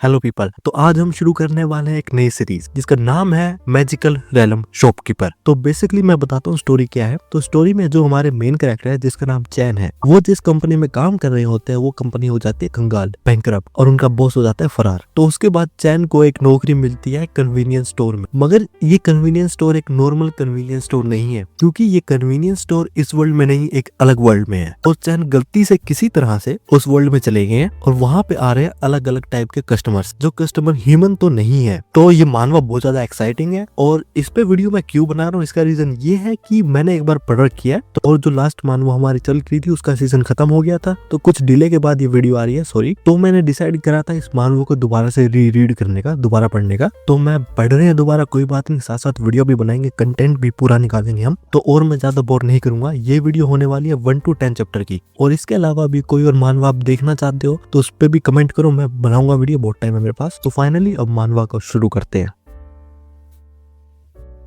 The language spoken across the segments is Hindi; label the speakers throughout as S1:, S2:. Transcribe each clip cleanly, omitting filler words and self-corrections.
S1: Hello people. तो आज हम शुरू करने वाले हैं एक नई सीरीज जिसका नाम है मैजिकल रेलम शॉपकीपर। तो बेसिकली मैं बताता हूँ स्टोरी क्या है। तो स्टोरी में जो हमारे मेन कैरेक्टर है जिसका नाम चैन है, वो जिस कंपनी में काम कर रहे होते हैं वो कंपनी हो जाती है कंगाल, बैंकरप्ट, और उनका बॉस हो जाता है फरार। तो उसके बाद चैन को एक नौकरी मिलती है कन्वीनियंस स्टोर में। मगर ये कन्वीनियंस स्टोर एक नॉर्मल कन्वीनियंस स्टोर नहीं है, क्योंकि ये कन्वीनियंस स्टोर इस वर्ल्ड में नहीं, एक अलग वर्ल्ड में है। और चैन गलती से किसी तरह से उस वर्ल्ड में चले गए हैं और वहाँ पे आ रहे हैं अलग अलग टाइप के कस्टमर्स, जो कस्टमर ह्यूमन तो नहीं है। तो ये मानवा बहुत ज्यादा एक्साइटिंग है। और इस पे वीडियो मैं क्यों बना रहा हूँ, इसका रीजन ये है कि मैंने एक बार पढ़ रखी है। तो और जो लास्ट मानवा हमारी चल रही थी उसका सीजन खत्म हो गया था, तो कुछ डिले के बाद ये वीडियो आ रही है, सॉरी। तो मैंने डिसाइड करा था इस मानवा को दोबारा से रीड करने का, दोबारा पढ़ने का। तो मैं पढ़ रहे हैं दोबारा, कोई बात नहीं, साथ साथ वीडियो भी बनाएंगे, कंटेंट भी पूरा निकालेंगे हम। तो और मैं ज्यादा बोर नहीं करूंगा। ये वीडियो होने वाली है 1 to 10 चैप्टर की। और इसके अलावा भी कोई और मानवा आप देखना चाहते हो तो उस पर भी कमेंट करो, मैं बनाऊंगा वीडियो, बहुत टाइम है मेरे पास। तो फाइनली अब मानवा को शुरू करते हैं।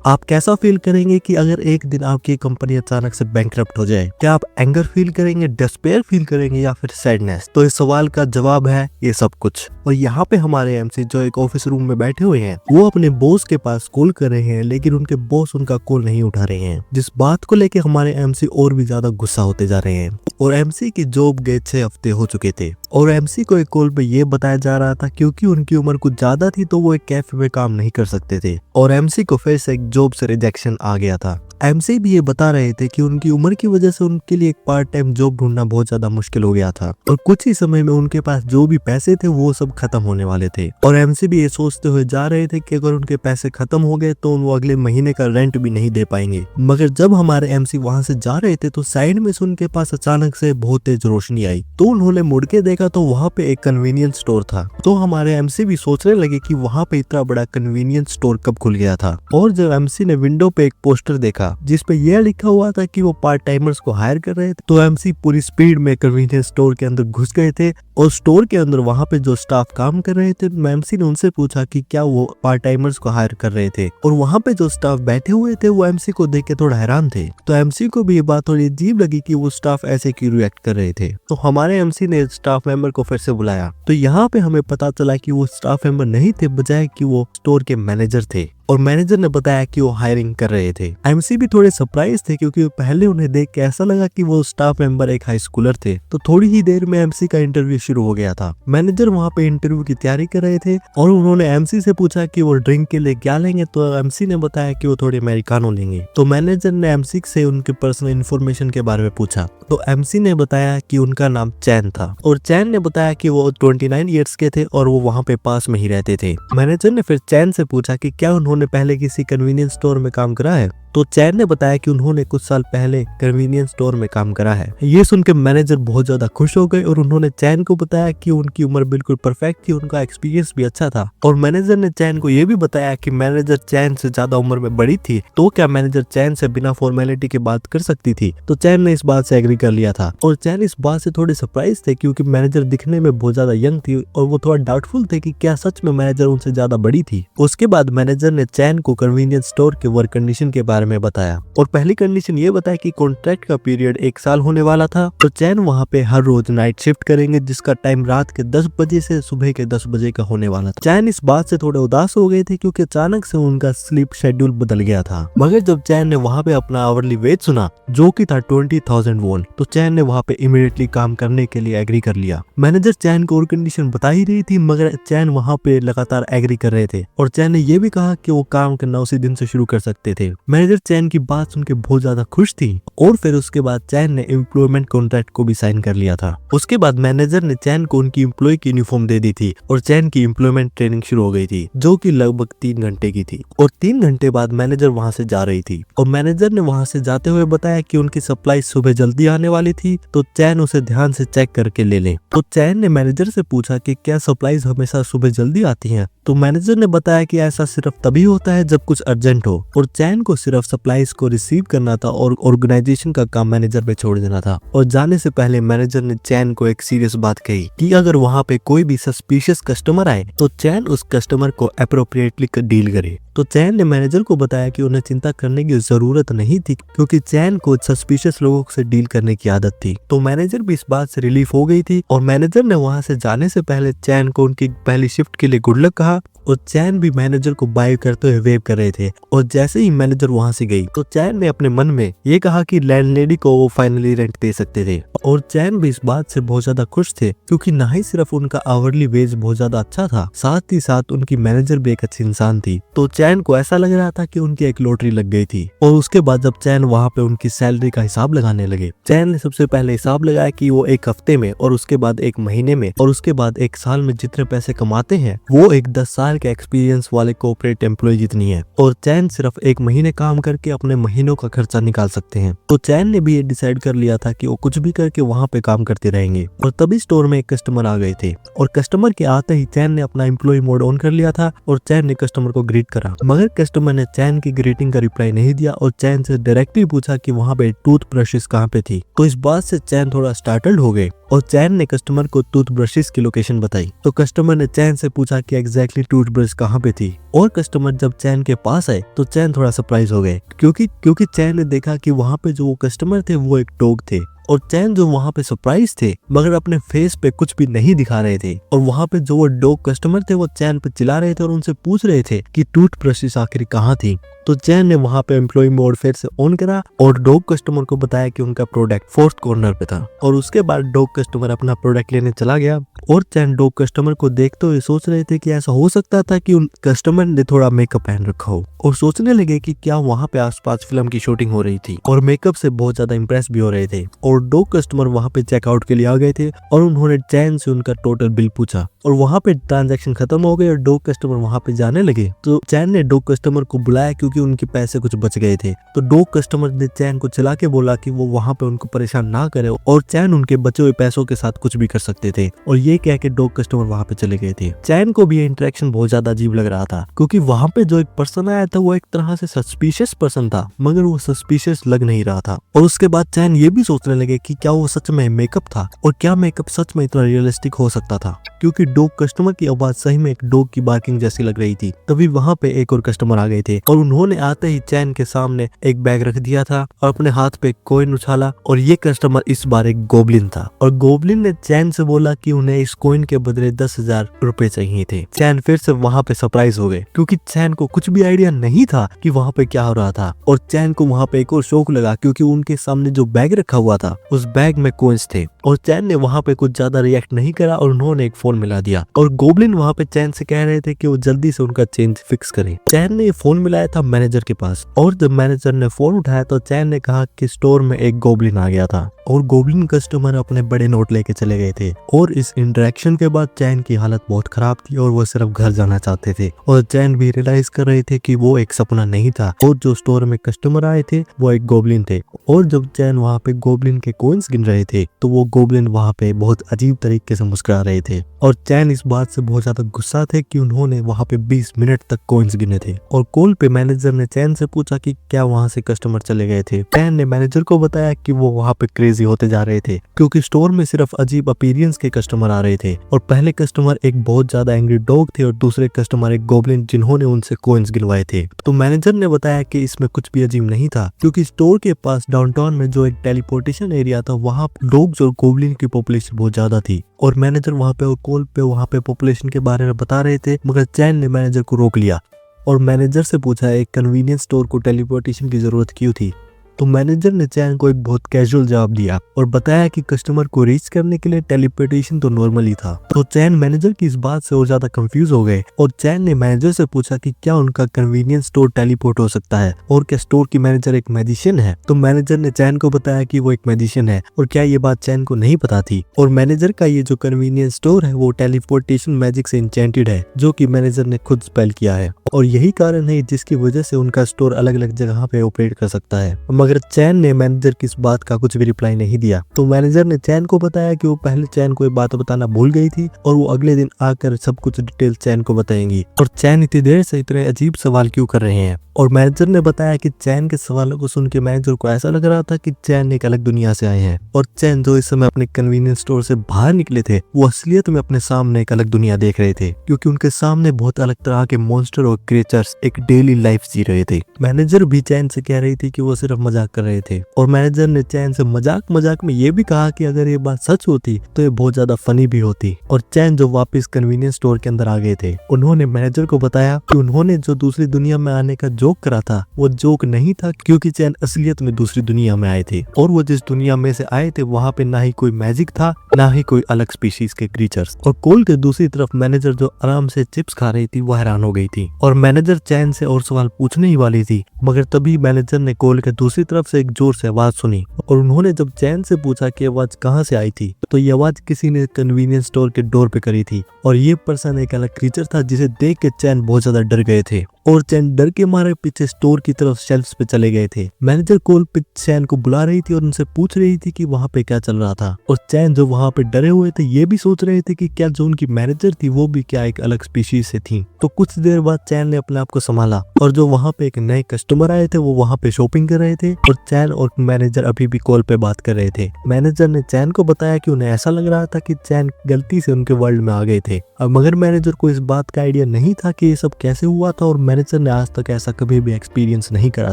S1: आप कैसा फील करेंगे कि अगर एक दिन आपकी कंपनी अचानक से बैंकरप्ट हो जाए? क्या आप एंगर फील करेंगे, डिस्पेयर फील करेंगे, या फिर सैडनेस? तो इस सवाल का जवाब है ये सब कुछ। और यहाँ पे हमारे एमसी जो एक ऑफिस रूम में बैठे हुए हैं, वो अपने बॉस के पास कॉल कर रहे हैं, लेकिन उनके बॉस उनका कॉल नहीं उठा रहे हैं, जिस बात को लेके हमारे एमसी और भी ज्यादा गुस्सा होते जा रहे हैं। और एमसी की जॉब गए 6 हफ्ते हो चुके थे और एमसी को एक कॉल पे ये बताया जा रहा था क्योंकि उनकी उम्र कुछ ज्यादा थी तो वो एक कैफे में काम नहीं कर सकते थे, और एमसी को फिर से एक जॉब से रिजेक्शन आ गया था। एमसी भी ये बता रहे थे कि उनकी उम्र की वजह से उनके लिए एक पार्ट टाइम जॉब ढूंढना बहुत ज्यादा मुश्किल हो गया था और कुछ ही समय में उनके पास जो भी पैसे थे वो सब खत्म होने वाले थे। और एमसी भी ये सोचते हुए जा रहे थे कि अगर उनके पैसे खत्म हो गए तो वो अगले महीने का रेंट भी नहीं दे पाएंगे। मगर जब हमारे एमसी वहां से जा रहे थे तो साइड में से उनके पास अचानक से बहुत तेज रोशनी आई। तो उन्होंने मुड़ के देखा तो वहां पे एक कन्वीनियंस स्टोर था। तो हमारे एमसी भी सोचने लगे कि वहां पे इतना बड़ा कन्वीनियंस स्टोर कब खुल गया था। और जब एमसी ने विंडो पे एक पोस्टर देखा जिसपे यह लिखा हुआ था कि वो पार्ट टाइमर्स को हायर कर रहे थे, तो एमसी पूरी स्पीड में कन्वीनियंस स्टोर के अंदर घुस गए थे। और स्टोर के अंदर वहां पे जो स्टाफ काम कर रहे थे, एमसी ने उनसे पूछा कि क्या वो पार्ट टाइमर्स को हायर कर रहे थे। और वहां पे जो स्टाफ बैठे हुए थे वो एमसी को देख के थोड़ा हैरान थे। तो एमसी को भी ये बात थोड़ी अजीब लगी कि वो स्टाफ ऐसे क्यों रिएक्ट कर रहे थे। तो हमारे एमसी ने स्टाफ मेंबर को फिर से बुलाया। तो यहाँ पे हमें पता चला कि वो स्टाफ मेंबर नहीं थे, बजाय कि वो स्टोर के मैनेजर थे। और मैनेजर ने बताया कि वो हायरिंग कर रहे थे। एमसी भी थोड़े सरप्राइज थे क्योंकि पहले उन्हें देख के ऐसा लगा कि वो स्टाफ मेंबर एक हाई स्कूलर थे। तो थोड़ी ही देर में एमसी का इंटरव्यू शुरू हो गया था। मैनेजर वहां पे इंटरव्यू की तैयारी कर रहे थे और उन्होंने एमसी से पूछा कि वो ड्रिंक के लिए क्या लेंगे। तो एमसी ने बताया कि वो थोड़े अमेरिकानो लेंगे। तो मैनेजर ने एमसी से उनके पर्सनल इन्फॉर्मेशन के बारे में पूछा। तो एमसी ने बताया कि उनका नाम चैन था और चैन ने बताया कि वो 29 ईयर्स के थे और वो वहां पे पास में ही रहते थे। मैनेजर ने फिर चैन से पूछा कि क्या उन्होंने पहले किसी कन्वीनियंस स्टोर में काम करा है। तो चैन ने बताया कि उन्होंने कुछ साल पहले कन्वीनियंस स्टोर में काम करा है। ये सुन के मैनेजर बहुत ज्यादा खुश हो गए और उन्होंने चैन को बताया कि उनकी उम्र बिल्कुल परफेक्ट थी, उनका एक्सपीरियंस भी अच्छा था। और मैनेजर ने चैन को ये भी बताया कि मैनेजर चैन से ज्यादा उम्र में बड़ी थी, तो क्या मैनेजर चैन से बिना फॉर्मेलिटी के बात कर सकती थी। तो चैन ने इस बात से एग्री कर लिया था। और चैन इस बात से थोड़े सरप्राइज थे क्योंकि मैनेजर दिखने में बहुत ज्यादा यंग थी और वो थोड़ा डाउटफुल थे कि क्या सच में मैनेजर उनसे ज्यादा बड़ी थी। उसके बाद मैनेजर ने चैन को कन्वीनियंस स्टोर के वर्क कंडीशन के बारे में बताया और पहली कंडीशन ये बताया कि कॉन्ट्रैक्ट का पीरियड 1 साल होने वाला था। तो चैन वहां पे हर रोज नाइट शिफ्ट करेंगे जिसका टाइम रात के 10 बजे से सुबह के 10 बजे का होने वाला था। चैन इस बात से थोड़े उदास हो गए थे क्योंकि अचानक से उनका स्लीप शेड्यूल बदल गया था। मगर जब चैन ने वहां पे अपना आवरली वेज सुना जो कि था 20,000 वॉन, तो चैन ने वहां पे इमीडिएटली काम करने के लिए एग्री कर लिया। मैनेजर चैन को और कंडीशन बता ही रही थी मगर चैन वहां पे लगातार एग्री कर रहे थे और चैन ने यह भी कहा कि वो काम करना उसी दिन से शुरू कर सकते थे। मैनेजर चैन की बात सुन के बहुत ज्यादा खुश थी और फिर उसके बाद चैन ने एम्प्लॉयमेंट कॉन्ट्रैक्ट को भी साइन कर लिया था। उसके बाद मैनेजर ने चैन को उनकी एम्प्लॉय की यूनिफॉर्म दे दी थी और चैन की एम्प्लॉयमेंट ट्रेनिंग शुरू हो गई थी जो कि लगभग 3 घंटे की थी। और 3 घंटे बाद मैनेजर वहां से जा रही थी और मैनेजर ने वहां से जाते हुए बताया कि उनकी सप्लाई सुबह जल्दी आने वाली थी, तो चैन उसे ध्यान से चेक करके ले लें। तो चैन ने मैनेजर से पूछा कि क्या सप्लाईज हमेशा सुबह जल्दी आती हैं। तो मैनेजर ने बताया कि ऐसा सिर्फ तभी होता है जब कुछ अर्जेंट हो और चैन को सिर्फ सिर्फ सप्लाईज को रिसीव करना था और ऑर्गेनाइजेशन का काम मैनेजर पे छोड़ देना था। और जाने से पहले मैनेजर ने चैन को एक सीरियस बात कही कि अगर वहाँ पे कोई भी सस्पिशियस कस्टमर आए तो चैन उस कस्टमर को अप्रोप्रिएटली डील करे। तो चैन ने मैनेजर को बताया कि उन्हें चिंता करने की जरूरत नहीं थी, क्योंकि चैन को सस्पिशियस लोगों से डील करने की आदत थी। तो मैनेजर भी इस बात से रिलीफ हो गई थी और मैनेजर ने वहां से जाने से पहले चैन को उनकी पहली शिफ्ट के लिए गुड लक कहा और चैन भी मैनेजर को बाय करते हुए वेव कर रहे थे। और जैसे ही मैनेजर वहां से गई तो चैन ने अपने मन में ये कहा कि लैंडलेडी को वो फाइनली रेंट दे सकते थे। और चैन भी इस बात से बहुत ज्यादा खुश थे, क्योंकि ना ही सिर्फ उनका आवरली वेज बहुत ज्यादा अच्छा था, साथ ही साथ उनकी मैनेजर भी एक अच्छी इंसान थी। तो चैन को ऐसा लग रहा था कि उनकी एक लॉटरी लग गई थी। और उसके बाद जब चैन वहाँ पे उनकी सैलरी का हिसाब लगाने लगे, चैन ने सबसे पहले हिसाब लगाया कि वो एक हफ्ते में और उसके बाद एक महीने में और उसके बाद एक साल में जितने पैसे कमाते हैं वो एक 10 साल के एक्सपीरियंस वाले कॉर्पोरेट एम्प्लॉय जितनी है। और चैन सिर्फ एक महीने काम करके अपने महीनों का खर्चा निकाल सकते हैं। तो चैन ने भी ये डिसाइड कर लिया था कि वो कुछ भी करके वहाँ पे काम करते रहेंगे। और तभी स्टोर में एक कस्टमर आ गए थे और कस्टमर के आते ही चैन ने अपना एम्प्लॉय मोड ऑन कर लिया था और चैन ने कस्टमर को ग्रीट करा, मगर कस्टमर ने चैन की ग्रीटिंग का रिप्लाई नहीं दिया और चैन से डायरेक्टली पूछा कि वहाँ पे टूथ ब्रशेस कहाँ पे थी। तो इस बात से चैन थोड़ा स्टार्टल्ड हो गए और चैन ने कस्टमर को टूथ ब्रशेस की लोकेशन बताई। तो कस्टमर ने चैन से पूछा कि एग्जैक्टली टूथ ब्रश कहाँ पे थी। और कस्टमर जब चैन के पास आए तो चैन थोड़ा सरप्राइज हो गए, क्योंकि चैन ने देखा कि वहाँ पे जो वो कस्टमर थे वो एक डॉग थे। और चैन जो वहाँ पे सरप्राइज थे मगर अपने फेस पे कुछ भी नहीं दिखा रहे थे। और वहाँ पे जो वो डॉग कस्टमर थे वो चैन पे चिल्ला रहे थे और उनसे पूछ रहे थे कि टूथ ब्रशेस आखिर कहाँ थी। तो चैन ने वहाँ पे एम्प्लॉय मोड फिर से ऑन करा और डॉग कस्टमर को बताया कि उनका प्रोडक्ट फोर्थ कॉर्नर पे था। और उसके बाद डॉग कस्टमर अपना प्रोडक्ट लेने चला गया और चैन डॉग कस्टमर को देखते हुए सोच रहे थे कि ऐसा हो सकता था कि उन कस्टमर ने थोड़ा मेकअप पहन रखा हो। और सोचने लगे कि क्या वहाँ पे आसपास फिल्म की शूटिंग हो रही थी और मेकअप से बहुत ज्यादा इम्प्रेस भी हो रहे थे। और डॉग कस्टमर वहाँ पे चेकआउट के लिए आ गए थे और उन्होंने चैन से उनका टोटल बिल पूछा और वहाँ पे ट्रांजैक्शन खत्म हो गए और डॉग कस्टमर वहाँ पे जाने लगे। तो चैन ने डॉग कस्टमर को बुलाया क्योंकि उनके पैसे कुछ बच गए थे। तो डॉग कस्टमर ने चैन को चिल्ला के बोला कि वो वहाँ पे उनको परेशान ना करे और चैन उनके बचे हुए पैसों के साथ कुछ भी कर सकते थे। और ये कह के डॉग कस्टमर वहाँ पे चले गए थे। चैन को भी ये इंटरेक्शन बहुत ज्यादा अजीब लग रहा था, क्योंकि वहाँ पे जो एक पर्सन आया था वो एक तरह से सस्पिशियस पर्सन था, मगर वो सस्पिशियस लग नहीं रहा था। और उसके बाद चैन ये भी सोचने लगे कि क्या वो सच में मेकअप था और क्या मेकअप सच में इतना रियलिस्टिक हो सकता था, क्योंकि डॉग कस्टमर की आवाज सही में एक डॉग की बार्किंग जैसी लग रही थी। तभी वहाँ पे एक और कस्टमर आ गए थे और उन्होंने आते ही चैन के सामने एक बैग रख दिया था और अपने हाथ पे कॉइन उछाला। और ये कस्टमर इस बार एक गोबलिन था और गोबलिन ने चैन से बोला कि उन्हें इस कॉइन के बदले 10,000 रुपए चाहिए थे। चैन फिर से वहाँ पे सरप्राइज हो गए, क्योंकि चैन को कुछ भी आइडिया नहीं था कि वहाँ पे क्या हो रहा था। और चैन को वहाँ पे एक और शौक लगा, क्योंकि उनके सामने जो बैग रखा हुआ था उस बैग में कॉइन्स थे। और चैन ने वहाँ पे कुछ ज्यादा रिएक्ट नहीं करा और उन्होंने एक फोन मिला दिया। और गोबलिन वहाँ पे चैन से कह रहे थे कि वो जल्दी से उनका चेंज फिक्स करें। चैन ने फोन मिलाया था मैनेजर के पास और जब मैनेजर ने फोन उठाया तो चैन ने कहा कि स्टोर में एक गोबलिन आ गया था और गोबलिन कस्टमर अपने बड़े नोट लेके चले गए थे। और इस इंटरेक्शन के बाद चैन की हालत बहुत खराब थी और वो सिर्फ घर जाना चाहते थे। और चैन भी रियलाइज कर रहे थे कि वो एक सपना नहीं था और जो स्टोर में कस्टमर आए थे वो एक गोबलिन थे। और जब चैन वहाँ पे गोबलिन के कॉइन्स गिन रहे थे तो वो गोबलिन वहाँ पे बहुत अजीब तरीके से मुस्कुरा रहे थे। और चैन इस बात से बहुत ज्यादा गुस्सा थे कि उन्होंने वहाँ पे 20 मिनट तक कॉइन्स गिने थे। और कॉल पे मैनेजर ने चैन से पूछा कि क्या वहाँ से कस्टमर चले गए थे। चैन ने मैनेजर को बताया कि वो वहाँ पे क्रेजी होते जा रहे थे, क्योंकि स्टोर में सिर्फ अजीब अपीयरेंस के कस्टमर आ रहे थे। और पहले कस्टमर एक बहुत ज्यादा एंग्री डॉग थे और दूसरे कस्टमर एक गोबलिन जिन्होंने उनसे कॉइन्स गिनवाए थे। तो मैनेजर ने बताया कि इसमें कुछ भी अजीब नहीं था, क्योंकि स्टोर के पास डाउनटाउन में जो एक टेलीपोर्टेशन एरिया था वहाँ डॉग्स और गोबलिन की पॉपुलेशन बहुत ज्यादा थी। और मैनेजर वहाँ पे कॉल पे वहाँ पे पॉपुलेशन के बारे में बता रहे थे, मगर चैन ने मैनेजर को रोक लिया और मैनेजर से पूछा एक कन्वीनियंस स्टोर को टेलीपोर्टेशन की जरूरत क्यों थी। तो मैनेजर ने चैन को एक बहुत कैजुअल जवाब दिया और बताया कि कस्टमर को रीच करने के लिए टेलीपोर्टेशन तो नॉर्मल ही था। तो चैन मैनेजर की इस बात से और ज्यादा कंफ्यूज हो गए और चैन ने मैनेजर से पूछा कि क्या उनका कन्वीनियंस स्टोर टेलीपोर्ट हो सकता है और क्या स्टोर की मैनेजर एक मैजिशियन है। तो मैनेजर ने चैन को बताया कि वो एक मैजिशियन है और क्या ये बात चैन को नहीं पता थी। और मैनेजर का ये जो कन्वीनियंस स्टोर है वो टेलीपोर्टेशन मैजिक से इंचेंटेड है, जो कि मैनेजर ने खुद स्पेल किया है। और यही कारण है जिसकी वजह से उनका स्टोर अलग अलग जगह पे ऑपरेट कर सकता है। मगर चैन ने मैनेजर की इस बात का कुछ भी रिप्लाई नहीं दिया। तो मैनेजर ने चैन को बताया कि वो पहले चैन को ये बात बताना भूल गई थी और वो अगले दिन आकर सब कुछ डिटेल चैन को बताएंगी। और चैन इतनी देर से इतने अजीब सवाल क्यों कर रहे हैं। और मैनेजर ने बताया कि चैन के सवालों को सुन के मैनेजर को ऐसा लग रहा था कि चैन एक अलग दुनिया से आए हैं और चैन जो इस समय अपने कन्वीनियंस स्टोर से बाहर निकले थे वो असलियत में अपने सामने एक अलग दुनिया देख रहे थे, क्योंकि उनके सामने बहुत अलग तरह के मॉन्स्टर और क्रिएचर्स एक डेली लाइफ जी रहे थे। मैनेजर भी चैन से कह रही थी कि वो सिर्फ मजाक कर रहे थे और मैनेजर ने चैन से मजाक में ये भी कहा कि अगर ये बात सच होती तो ये बहुत ज्यादा फनी भी होती। और चैन जो वापस कन्वीनियंस स्टोर के अंदर आ गए थे, उन्होंने मैनेजर को बताया कि उन्होंने जो दूसरी दुनिया में आने का जोक करा था वो जोक नहीं था, क्योंकि चैन असलियत में दूसरी दुनिया में आए थे और वो जिस दुनिया में से आए थे वहाँ पे ना ही कोई मैजिक था ना ही कोई अलग स्पीशीज के क्रीचर्स। और कोल के दूसरी तरफ मैनेजर जो आराम से चिप्स खा रही थी वो हैरान हो गई थी और मैनेजर चैन से और सवाल पूछने ही वाली थी, मगर तभी मैनेजर ने कोल के दूसरी तरफ से एक जोर से आवाज सुनी और उन्होंने जब चैन से पूछा कि आवाज कहाँ से आई थी तो ये आवाज किसी ने कन्वीनियंस स्टोर के डोर पे करी थी और ये पर्सन एक अलग क्रीचर था जिसे देख के चैन बहुत ज्यादा डर गए थे और चैन डर के मारे पीछे स्टोर की तरफ शेल्फ्स पे चले गए थे। मैनेजर कोल पे चैन को बुला रही थी और उनसे पूछ रही थी कि वहाँ पे क्या चल रहा था और चैन जो वहाँ पे डरे हुए थे ये भी सोच रहे थे कि क्या जो उनकी मैनेजर थी वो भी क्या एक अलग स्पीशीज से थी। तो कुछ देर बाद चैन ने अपने आप को संभाला और जो वहाँ पे एक नए कस्टमर आए थे वो वहाँ पे शॉपिंग कर रहे थे और चैन और मैनेजर अभी भी कॉल पे बात कर रहे थे। मैनेजर ने चैन को बताया कि उन्हें ऐसा लग रहा था कि चैन गलती से उनके वर्ल्ड में आ गए थे, मगर मैनेजर को इस बात का आइडिया नहीं था कि ये सब कैसे हुआ था और मैनेजर ने आज तक ऐसा कभी भी एक्सपीरियंस नहीं करा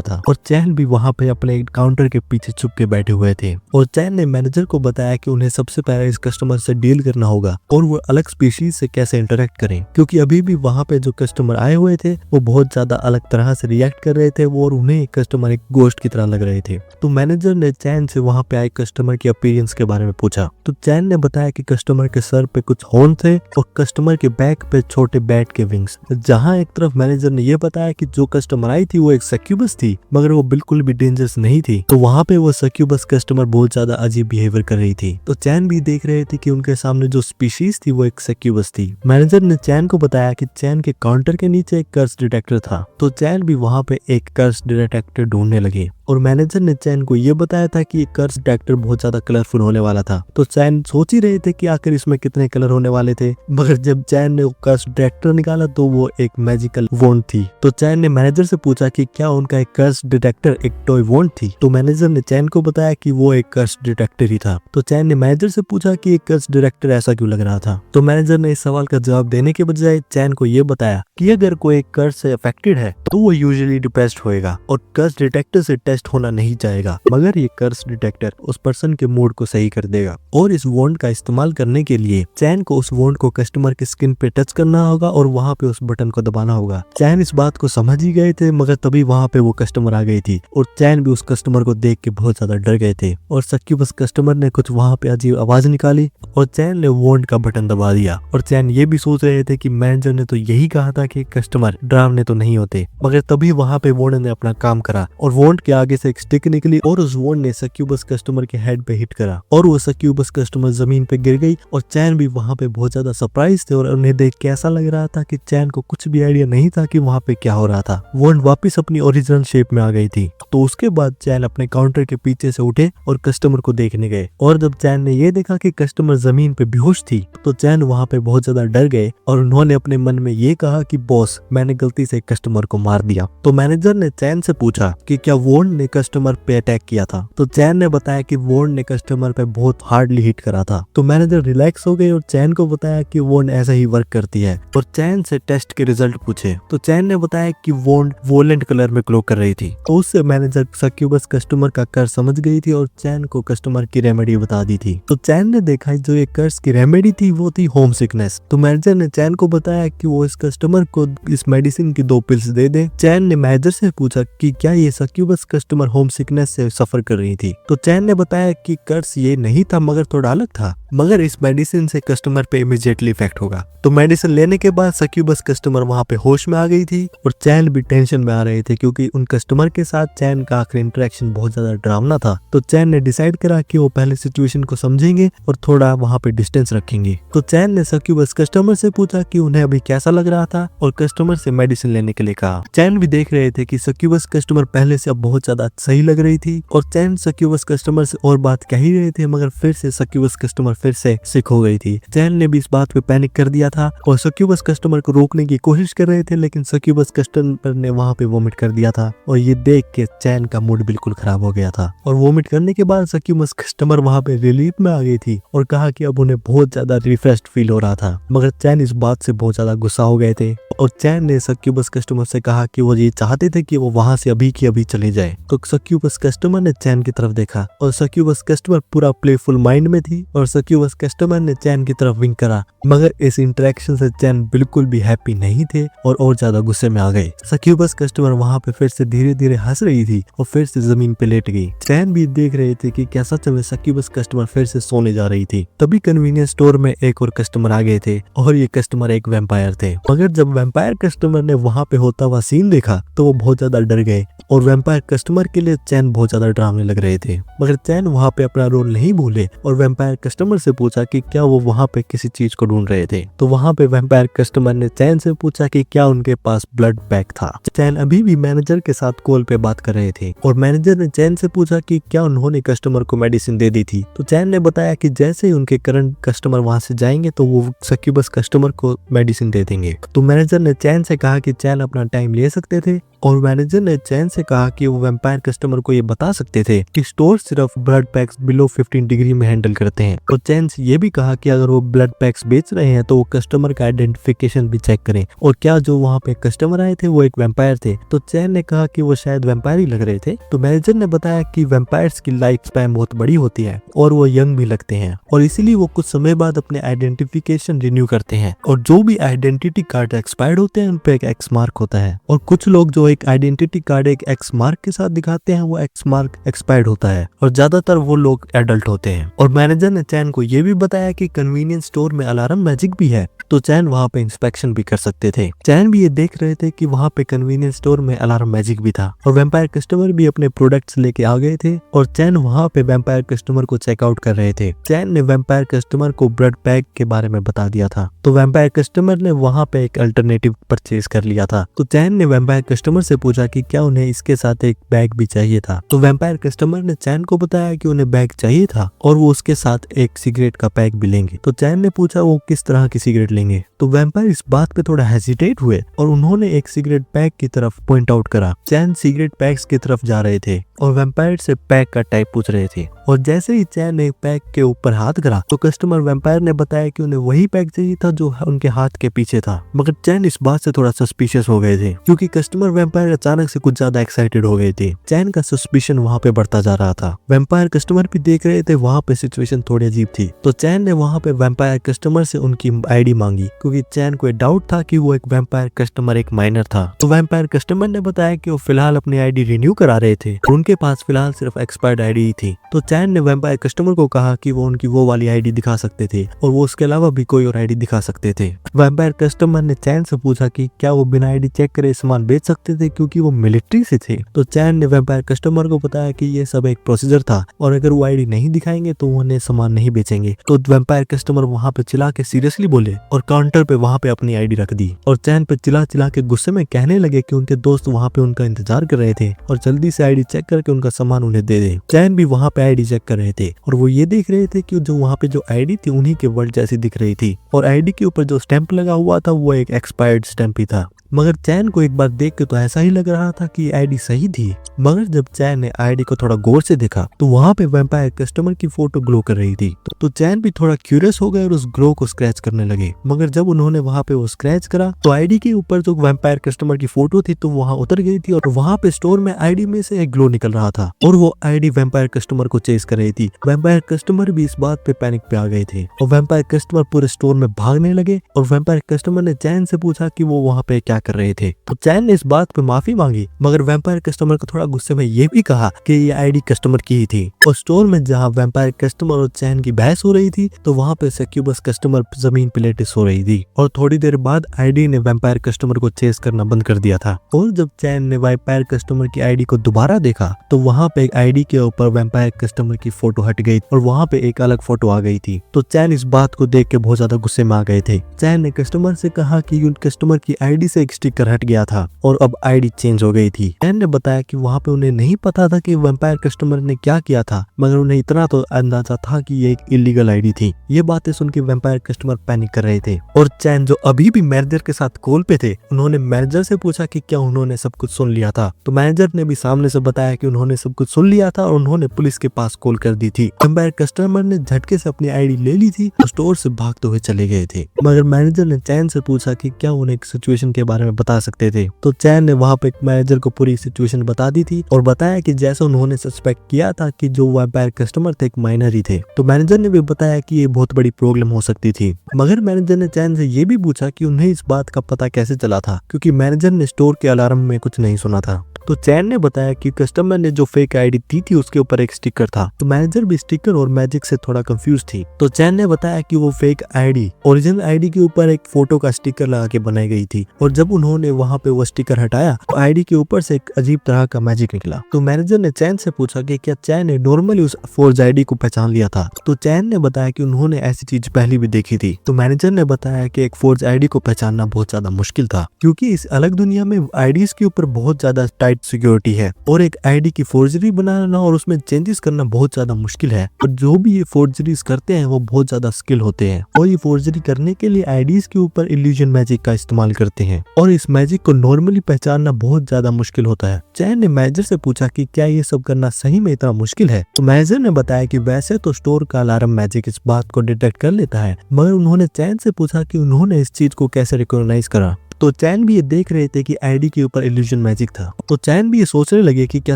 S1: था। और चैन भी वहाँ पे अपने काउंटर के पीछे छुप के बैठे हुए थे और चैन ने मैनेजर को बताया कि उन्हें सबसे पहले इस कस्टमर से डील करना होगा और वो अलग स्पीशीज से कैसे इंटरेक्ट करें, क्योंकि अभी भी वहाँ पे जो कस्टमर आए हुए थे वो बहुत ज्यादा अलग तरह से रिएक्ट कर रहे थे और उन्हें कस्टमर एक गोस्ट की तरह लग रहे थे। तो मैनेजर ने चैन से वहाँ पे आए कस्टमर के अपीयरेंस के बारे में पूछा तो चैन ने बताया कि कस्टमर के सर पे कुछ हॉर्न थे और कस्टमर के बैक पे छोटे बैट के विंग्स। जहाँ एक तरफ मैनेजर ने यह बताया कि जो कस्टमर आई थी वो एक सक्यूबस थी मगर वो बिल्कुल भी डेंजरस नहीं थी, तो वहाँ पे वो सक्यूबस कस्टमर बहुत ज्यादा अजीब बिहेवियर कर रही थी। तो चैन भी देख रहे थे कि उनके सामने जो स्पीशीज थी वो एक सक्यूबस थी। मैनेजर ने चैन को बताया कि चैन के काउंटर के नीचे एक कर्स डिटेक्टर था, तो चैन भी वहाँ पे एक कर्स डिटेक्टर ढूंढने लगे और मैनेजर ने चैन को ये बताया था कि ये कर्स डिटेक्टर बहुत ज्यादा कलरफुल होने वाला था। तो चैन सोच ही रहे थे कि आखिर इसमें कितने कलर होने वाले थे, मगर जब चैन ने कर्स डिटेक्टर निकाला तो वो एक मैजिकल वॉन्ड थी। तो चैन ने मैनेजर से पूछा कि क्या उनका एक कर्स डिटेक्टर एक टॉय वॉन्ड थी, तो मैनेजर ने चैन को बताया कि वो एक कर्स डिटेक्टर ही था। तो चैन ने मैनेजर से पूछा कि एक कर्स डिटेक्टर ऐसा क्यों लग रहा था, तो मैनेजर ने इस सवाल का जवाब देने के बजाय चैन को ये बताया कि अगर कोई कर्स से अफेक्टेड है तो वो यूजुअली डिप्रेस्ड होएगा और कर्स डिटेक्टर से टेस्ट होना नहीं चाहेगा, मगर ये कर्स डिटेक्टर उस पर्सन के मूड को सही कर देगा। और इस वॉन्ड का इस्तेमाल करने के लिए चैन को उस वॉन्ड को कस्टमर के स्किन पे टच करना होगा और वहाँ पे उस बटन को दबाना होगा। चैन इस बात को समझ ही गए थे, मगर तभी वहाँ पे वो कस्टमर आ गई थी और चैन भी उस कस्टमर को देख के बहुत ज्यादा डर गए थे और सक्यूबस कस्टमर ने कुछ वहाँ पे अजीब आवाज निकाली और चैन ने वॉन्ड का बटन दबा दिया। और चैन ये भी सोच रहे थे कि मैनेजर ने तो यही कहा था कि कस्टमर डरावने तो नहीं होते, मगर तभी वहाँ पे वॉन्ड ने अपना काम करा और वॉन्ड के आगे से एक स्टिक निकली और उस वॉन्ड ने सक्यूबस कस्टमर के हेड पे हिट करा और वो सक्यूबस कस्टमर जमीन पे गिर गई। और चैन भी वहाँ पे बहुत ज्यादा सरप्राइज थे और उन्हें देख के ऐसा लग रहा था कि चैन को कुछ भी आइडिया नहीं था कि वहाँ पे क्या हो रहा था। वॉन्ड वापस अपनी ओरिजिनल शेप में आ गई थी। तो उसके बाद चैन अपने काउंटर के पीछे से उठे और कस्टमर को देखने गए और जब चैन ने ये देखा कि कस्टमर जमीन पे बेहोश थी तो चैन वहाँ पे बहुत ज्यादा डर गए और उन्होंने अपने मन में ये कहा कि बॉस, मैंने गलती से कस्टमर को मार दिया। तो मैनेजर ने चैन से पूछा कि क्या वॉन्ड ने कस्टमर पे अटैक किया था, तो चैन ने बताया कि वॉन्ड ने कस्टमर पे बहुत हार्डली हिट करा था। तो मैनेजर रिलैक्स हो गए और चैन को बताया कि वॉन्ड ऐसा ही वर्क करती है और चैन से टेस्ट के रिजल्ट पूछे तो चैन ने बताया कि वॉन्ड वोलेंट कलर में ग्लो कर रही थी। तो उससे मैनेजर सक्यूबस कस्टमर का कर्ज समझ गई थी और चैन को कस्टमर की रेमेडी बता दी थी। तो चैन ने देखा जो ये कर्ज की रेमेडी थी वो थी होम सिकनेस। तो मैनेजर ने चैन को बताया कि वो इस कस्टमर को इस मेडिसिन की 2 पिल्स दे दे। चैन ने मैनेजर से पूछा कि क्या ये सक्यूबस कस्टमर होम सिकनेस से सफर कर रही थी, तो चैन ने बताया कि कर्ज ये नहीं था मगर थोड़ा अलग था, मगर इस मेडिसिन से कस्टमर पे इमीडिएटली इफेक्ट होगा। तो मेडिसिन लेने के बाद सक्यूबस कस्टमर वहाँ पे होश में आ गई थी और चैन भी टेंशन में आ रहे थे क्योंकि उन कस्टमर के साथ चैन का आखिरी इंटरेक्शन बहुत ज्यादा डरावना था। तो चैन ने डिसाइड करा कि वो पहले सिचुएशन को समझेंगे और थोड़ा वहाँ पे डिस्टेंस रखेंगे। तो चैन ने सक्यूबस कस्टमर से पूछा कि उन्हें अभी कैसा लग रहा था और कस्टमर से मेडिसिन लेने के लिए कहा। चैन भी देख रहे थे कि सक्यूबस कस्टमर पहले से अब बहुत ज्यादा सही लग रही थी और चैन सक्यूबस कस्टमर से और बात कह ही रहे थे, मगर फिर से सक्यूबस कस्टमर फिर से सिक हो गई थी। चैन ने भी इस बात पे पैनिक कर दिया था और सक्यूबस कस्टमर को रोकने की कोशिश कर रहे थे, लेकिन सक्यूबस कस्टमर ने वहां पे वोमिट कर दिया था और ये देख के चैन का मूड बिल्कुल खराब हो गया था। और वोमिट करने के बाद सक्यूबस कस्टमर वहां पे रिलीफ में आ गई थी और कहा कि अब उन्हें बहुत ज्यादा रिफ्रेश्ड फील हो रहा था, मगर चैन इस बात से बहुत ज्यादा गुस्सा हो गए थे और चैन ने सक्यूबस कस्टमर से कहा कि वो ये चाहते थे कि वो वहां से अभी की अभी चले जाए। तो सक्यूबस कस्टमर ने चैन की तरफ देखा और सक्यूबस कस्टमर पूरा प्लेफुल माइंड में थी और सक्यूबस कस्टमर ने चैन की तरफ विंक करा, मगर इस इंटरेक्शन से चैन बिल्कुल भी हैप्पी नहीं थे और ज्यादा गुस्से में आ गए। सक्यूबस कस्टमर वहां पे फिर से धीरे धीरे हंस रही थी और फिर से जमीन पे लेट गई। चैन भी देख रहे थे कि क्या सच में सक्यूबस कस्टमर फिर से सोने जा रही थी। तभी कन्वीनियंस स्टोर में एक और कस्टमर आ गए थे और ये कस्टमर एक वैम्पायर थे, मगर जब वैम्पायर कस्टमर ने वहां पे होता हुआ सीन देखा तो वो बहुत ज्यादा डर गए और वैम्पायर कस्टमर के लिए चैन बहुत ज्यादा डरावने लग रहे थे। मगर चैन वहां पे अपना रोल नहीं भूले और वैम्पायर कस्टमर से पूछा कि क्या वो वहां पे किसी चीज को ढूंढ रहे थे। तो वहां पे वैम्पायर कस्टमर ने चैन से पूछा कि क्या उनके पास ब्लड पैक था। चैन अभी भी मैनेजर के साथ कॉल पे बात कर रहे थे और मैनेजर ने चैन से पूछा कि क्या उन्होंने कस्टमर को मेडिसिन दे दी थी। तो चैन ने बताया कि जैसे ही उनके करंट कस्टमर वहां से जाएंगे तो वो सक्यूबस कस्टमर को मेडिसिन दे देंगे। तो मैनेजर ने चैन से कहा कि चैन अपना टाइम ले सकते थे और मैनेजर ने चैन से कहा कि वो वैम्पायर कस्टमर को ये बता सकते थे कि स्टोर सिर्फ ब्लड पैक्स बिलो 15 डिग्री में हैंडल करते हैं। और चैन से ये भी कहा कि अगर वो ब्लड पैक्स बेच रहे हैं तो वो कस्टमर का आइडेंटिफिकेशन भी चेक करें और क्या जो वहाँ पे कस्टमर आए थे वो एक वैम्पायर थे। तो चैन ने कहा कि वो शायद वैम्पायर ही लग रहे थे। तो मैनेजर ने बताया कि वैम्पायर्स की लाइफ स्पैन बहुत बड़ी होती है और वो यंग भी लगते हैं और इसीलिए वो कुछ समय बाद अपने आइडेंटिफिकेशन रिन्यू करते हैं और जो भी आइडेंटिटी कार्ड एक्सपायर्ड होते हैं उन पे एक एक्स मार्क होता है और कुछ लोग जो एक आइडेंटिटी कार्ड एक एक्स मार्क के साथ दिखाते हैं वो एक्स मार्क एक्सपायर्ड होता है और ज्यादातर वो लोग एडल्ट होते हैं। और मैनेजर ने चैन को ये भी बताया कि कन्वीनियंस स्टोर में अलार्म मैजिक भी है, तो चैन वहाँ पे इंस्पेक्शन भी कर सकते थे। चैन भी ये देख रहे थे कि वहाँ पे कन्वीनियंस स्टोर में अलार्म मैजिक भी था और वैम्पायर कस्टमर भी अपने प्रोडक्ट्स लेके आ गए थे और चैन वहाँ पे वैम्पायर कस्टमर को चेकआउट कर रहे थे। चैन ने वैम्पायर कस्टमर को ब्लड पैक के बारे में बता दिया था, तो वैम्पायर कस्टमर ने वहाँ पे एक अल्टरनेटिव परचेज कर लिया था। तो चैन ने वैम्पायर कस्टमर से पूछा कि क्या उन्हें इसके साथ एक बैग भी चाहिए था। तो वैम्पायर कस्टमर ने चैन को बताया कि उन्हें बैग चाहिए था और वो उसके साथ एक सिगरेट का पैक भी लेंगे। तो चैन ने पूछा वो किस तरह की सिगरेट लेंगे। तो वैम्पायर इस बात पे थोड़ा हेजिटेट हुए और उन्होंने एक सिगरेट पैक की तरफ पॉइंट आउट करा। चैन सिगरेट पैक्स की तरफ जा रहे थे और वैम्पायर से पैक का टाइप पूछ रहे थे और जैसे ही चैन ने पैक के ऊपर हाथ करा तो कस्टमर वैम्पायर ने बताया कि उन्हें वही पैक चाहिए था जो उनके हाथ के पीछे था। मगर चैन इस बात से थोड़ा सस्पिशियस हो गए थे क्योंकि कस्टमर वैम्पायर अचानक से कुछ ज्यादा एक्साइटेड हो गए थे। चैन का सस्पिशन वहाँ पे बढ़ता जा रहा था। वैम्पायर कस्टमर भी देख रहे थे वहाँ पे सिचुएशन थोड़ी अजीब थी। तो चैन ने वहाँ पे वैम्पायर कस्टमर से उनकी आईडी मांगी क्योंकि चैन को डाउट था कि वो एक वैम्पायर कस्टमर एक माइनर था। तो वैम्पायर कस्टमर ने बताया कि वो फिलहाल अपनी आईडी रिन्यू करा रहे थे और उनके पास फिलहाल सिर्फ एक्सपायर्ड आईडी ही थी। तो चैन ने वैम्पायर कस्टमर को कहा कि वो उनकी वो वाली आईडी दिखा सकते थे और वो उसके अलावा भी कोई और आईडी दिखा सकते थे। वैम्पायर कस्टमर ने चैन से पूछा कि क्या वो बिना आईडी चेक करे सामान बेच सकते थे क्योंकि वो मिलिट्री से थे। तो चैन ने वैम्पायर कस्टमर को बताया कि ये सब एक प्रोसीजर था और अगर वो आईडी नहीं दिखाएंगे तो उन्हें सामान नहीं बेचेंगे। तो वैम्पायर कस्टमर वहाँ पे चिल्ला के सीरियसली बोले और काउंटर पे वहाँ पे अपनी आईडी रख दी और चैन पे चिल्ला चिल्ला के गुस्से में कहने लगे कि उनके दोस्त वहाँ पे उनका इंतजार कर रहे थे और जल्दी से आईडी चेक करके उनका सामान उन्हें दे दे। चैन भी वहाँ पे आईडी चेक कर रहे थे और वो ये देख रहे थे कि जो वहाँ पे जो आईडी थी उन्हीं के वर्ड जैसी दिख रही थी और आईडी के ऊपर जो स्टैंप लगा हुआ था वो एक एक्सपायर्ड स्टैंप ही था। मगर चैन को एक बार देख के तो ऐसा ही लग रहा था कि आईडी सही थी। मगर जब चैन ने आईडी को थोड़ा गौर से देखा तो वहाँ पे वैम्पायर कस्टमर की फोटो ग्लो कर रही थी। तो चैन भी थोड़ा क्यूरियस हो गए और उस ग्लो को स्क्रैच करने लगे। मगर जब उन्होंने वहाँ पे वो स्क्रैच करा तो आईडी के ऊपर जो वैम्पायर कस्टमर की फोटो थी तो वहाँ उतर गई थी और वहाँ पे स्टोर में आईडी में से एक ग्लो निकल रहा था और वो आईडी वैम्पायर कस्टमर को चेस कर रही थी। वैम्पायर कस्टमर भी इस बात पे पैनिक पे आ गए थे और वैम्पायर कस्टमर पूरे स्टोर में भागने लगे और वैम्पायर कस्टमर ने चैन से पूछा कि वो वहाँ पे क्या कर रहे थे। तो चैन ने इस बात पे माफी मांगी मगर वैम्पायर कस्टमर को थोड़ा गुस्से में ये भी कहा कि ये आईडी कस्टमर की ही थी। और स्टोर में जहाँ वैम्पायर कस्टमर और चैन की बहस हो रही थी तो वहाँ पे सक्यूबस कस्टमर जमीन पे लेटे सो रही थी और थोड़ी देर बाद आईडी ने वैम्पायर कस्टमर को चेस करना बंद कर दिया था। और जब चैन ने वैम्पायर कस्टमर की आईडी को दोबारा देखा तो वहाँ पे एक आईडी के ऊपर वैम्पायर कस्टमर की फोटो हट गई और वहाँ पे एक अलग फोटो आ गई थी। तो चैन इस बात को देख के बहुत ज्यादा गुस्से में आ गए थे। चैन ने कस्टमर से कहा कि उन कस्टमर की आईडी से एक स्टिकर हट गया था और अब आईडी चेंज हो गई थी। चैन ने बताया कि वहाँ पे उन्हें नहीं पता था कि वैम्पायर कस्टमर ने क्या किया था, मगर उन्हें इतना तो अंदाजा था कि ये एक इलीगल आईडी थी। ये बातें सुन के वैम्पायर कस्टमर पैनिक कर रहे थे और चैन जो अभी भी मैनेजर के साथ कॉल पे थे, उन्होंने मैनेजर से पूछा कि क्या उन्होंने सब कुछ सुन लिया था। तो मैनेजर ने भी सामने से बताया कि उन्होंने सब कुछ सुन लिया था और उन्होंने पुलिस के पास कॉल कर दी थी। वैम्पायर कस्टमर ने झटके से अपनी आईडी ले ली थी और स्टोर से भागते हुए चले गए थे। मगर मैनेजर ने चैन से पूछा कि क्या उन्हें एक सिचुएशन के बारे में बता सकते थे। तो चैन ने वहाँ पे मैनेजर को पूरी सिचुएशन बता दी थी और बताया कि जैसे उन्होंने सस्पेक्ट किया था कि जो वैम्पायर कस्टमर थे एक माइनर ही थे। तो मैनेजर ने भी बताया कि ये बहुत बड़ी प्रॉब्लम हो सकती थी। मगर मैनेजर ने चैन से ये भी पूछा कि उन्हें इस बात का पता कैसे चला था, क्योंकि मैनेजर ने स्टोर के अलार्म में कुछ नहीं सुना था। तो चैन ने बताया कि कस्टमर ने जो फेक आईडी दी थी उसके ऊपर एक स्टिकर था। तो मैनेजर भी स्टिकर और मैजिक से थोड़ा कंफ्यूज थी। तो चैन ने बताया कि वो फेक आईडी ओरिजिनल आईडी के ऊपर एक फोटो का स्टिकर लगा के बनाई गई थी और जब उन्होंने वहां पे वो स्टिकर हटाया तो आईडी के ऊपर से एक अजीब तरह का मैजिक निकला। तो मैनेजर ने चैन से पूछा कि क्या चैन ने नॉर्मली उस फोर्ज आईडी को पहचान लिया था। तो चैन ने बताया कि उन्होंने ऐसी चीज पहले भी देखी थी। तो मैनेजर ने बताया कि एक फोर्ज आईडी को पहचानना बहुत ज्यादा मुश्किल था, क्योंकि इस अलग दुनिया में आईडीज के ऊपर बहुत ज्यादा टाइट सिक्योरिटी है और एक आईडी की फोर्जरी बनाना और उसमें चेंजेस करना बहुत ज्यादा मुश्किल है। और जो भी ये फोर्जरीज करते हैं वो बहुत ज्यादा स्किल होते हैं और ये फोर्जरी करने के लिए आईडीज के ऊपर इल्यूजन मैजिक का इस्तेमाल करते हैं और इस मैजिक को नॉर्मली पहचानना बहुत ज्यादा मुश्किल होता है। चैन ने मैनेजर से पूछा कि क्या ये सब करना सही में इतना मुश्किल है। तो मैनेजर ने बताया कि वैसे तो स्टोर का अलार्म मैजिक इस बात को डिटेक्ट कर लेता है, मगर उन्होंने चैन से पूछा कि उन्होंने इस चीज को कैसे रिकॉग्नाइज करा। तो चैन भी ये देख रहे थे कि आईडी के ऊपर इल्यूजन मैजिक था। तो चैन भी ये सोचने लगे कि क्या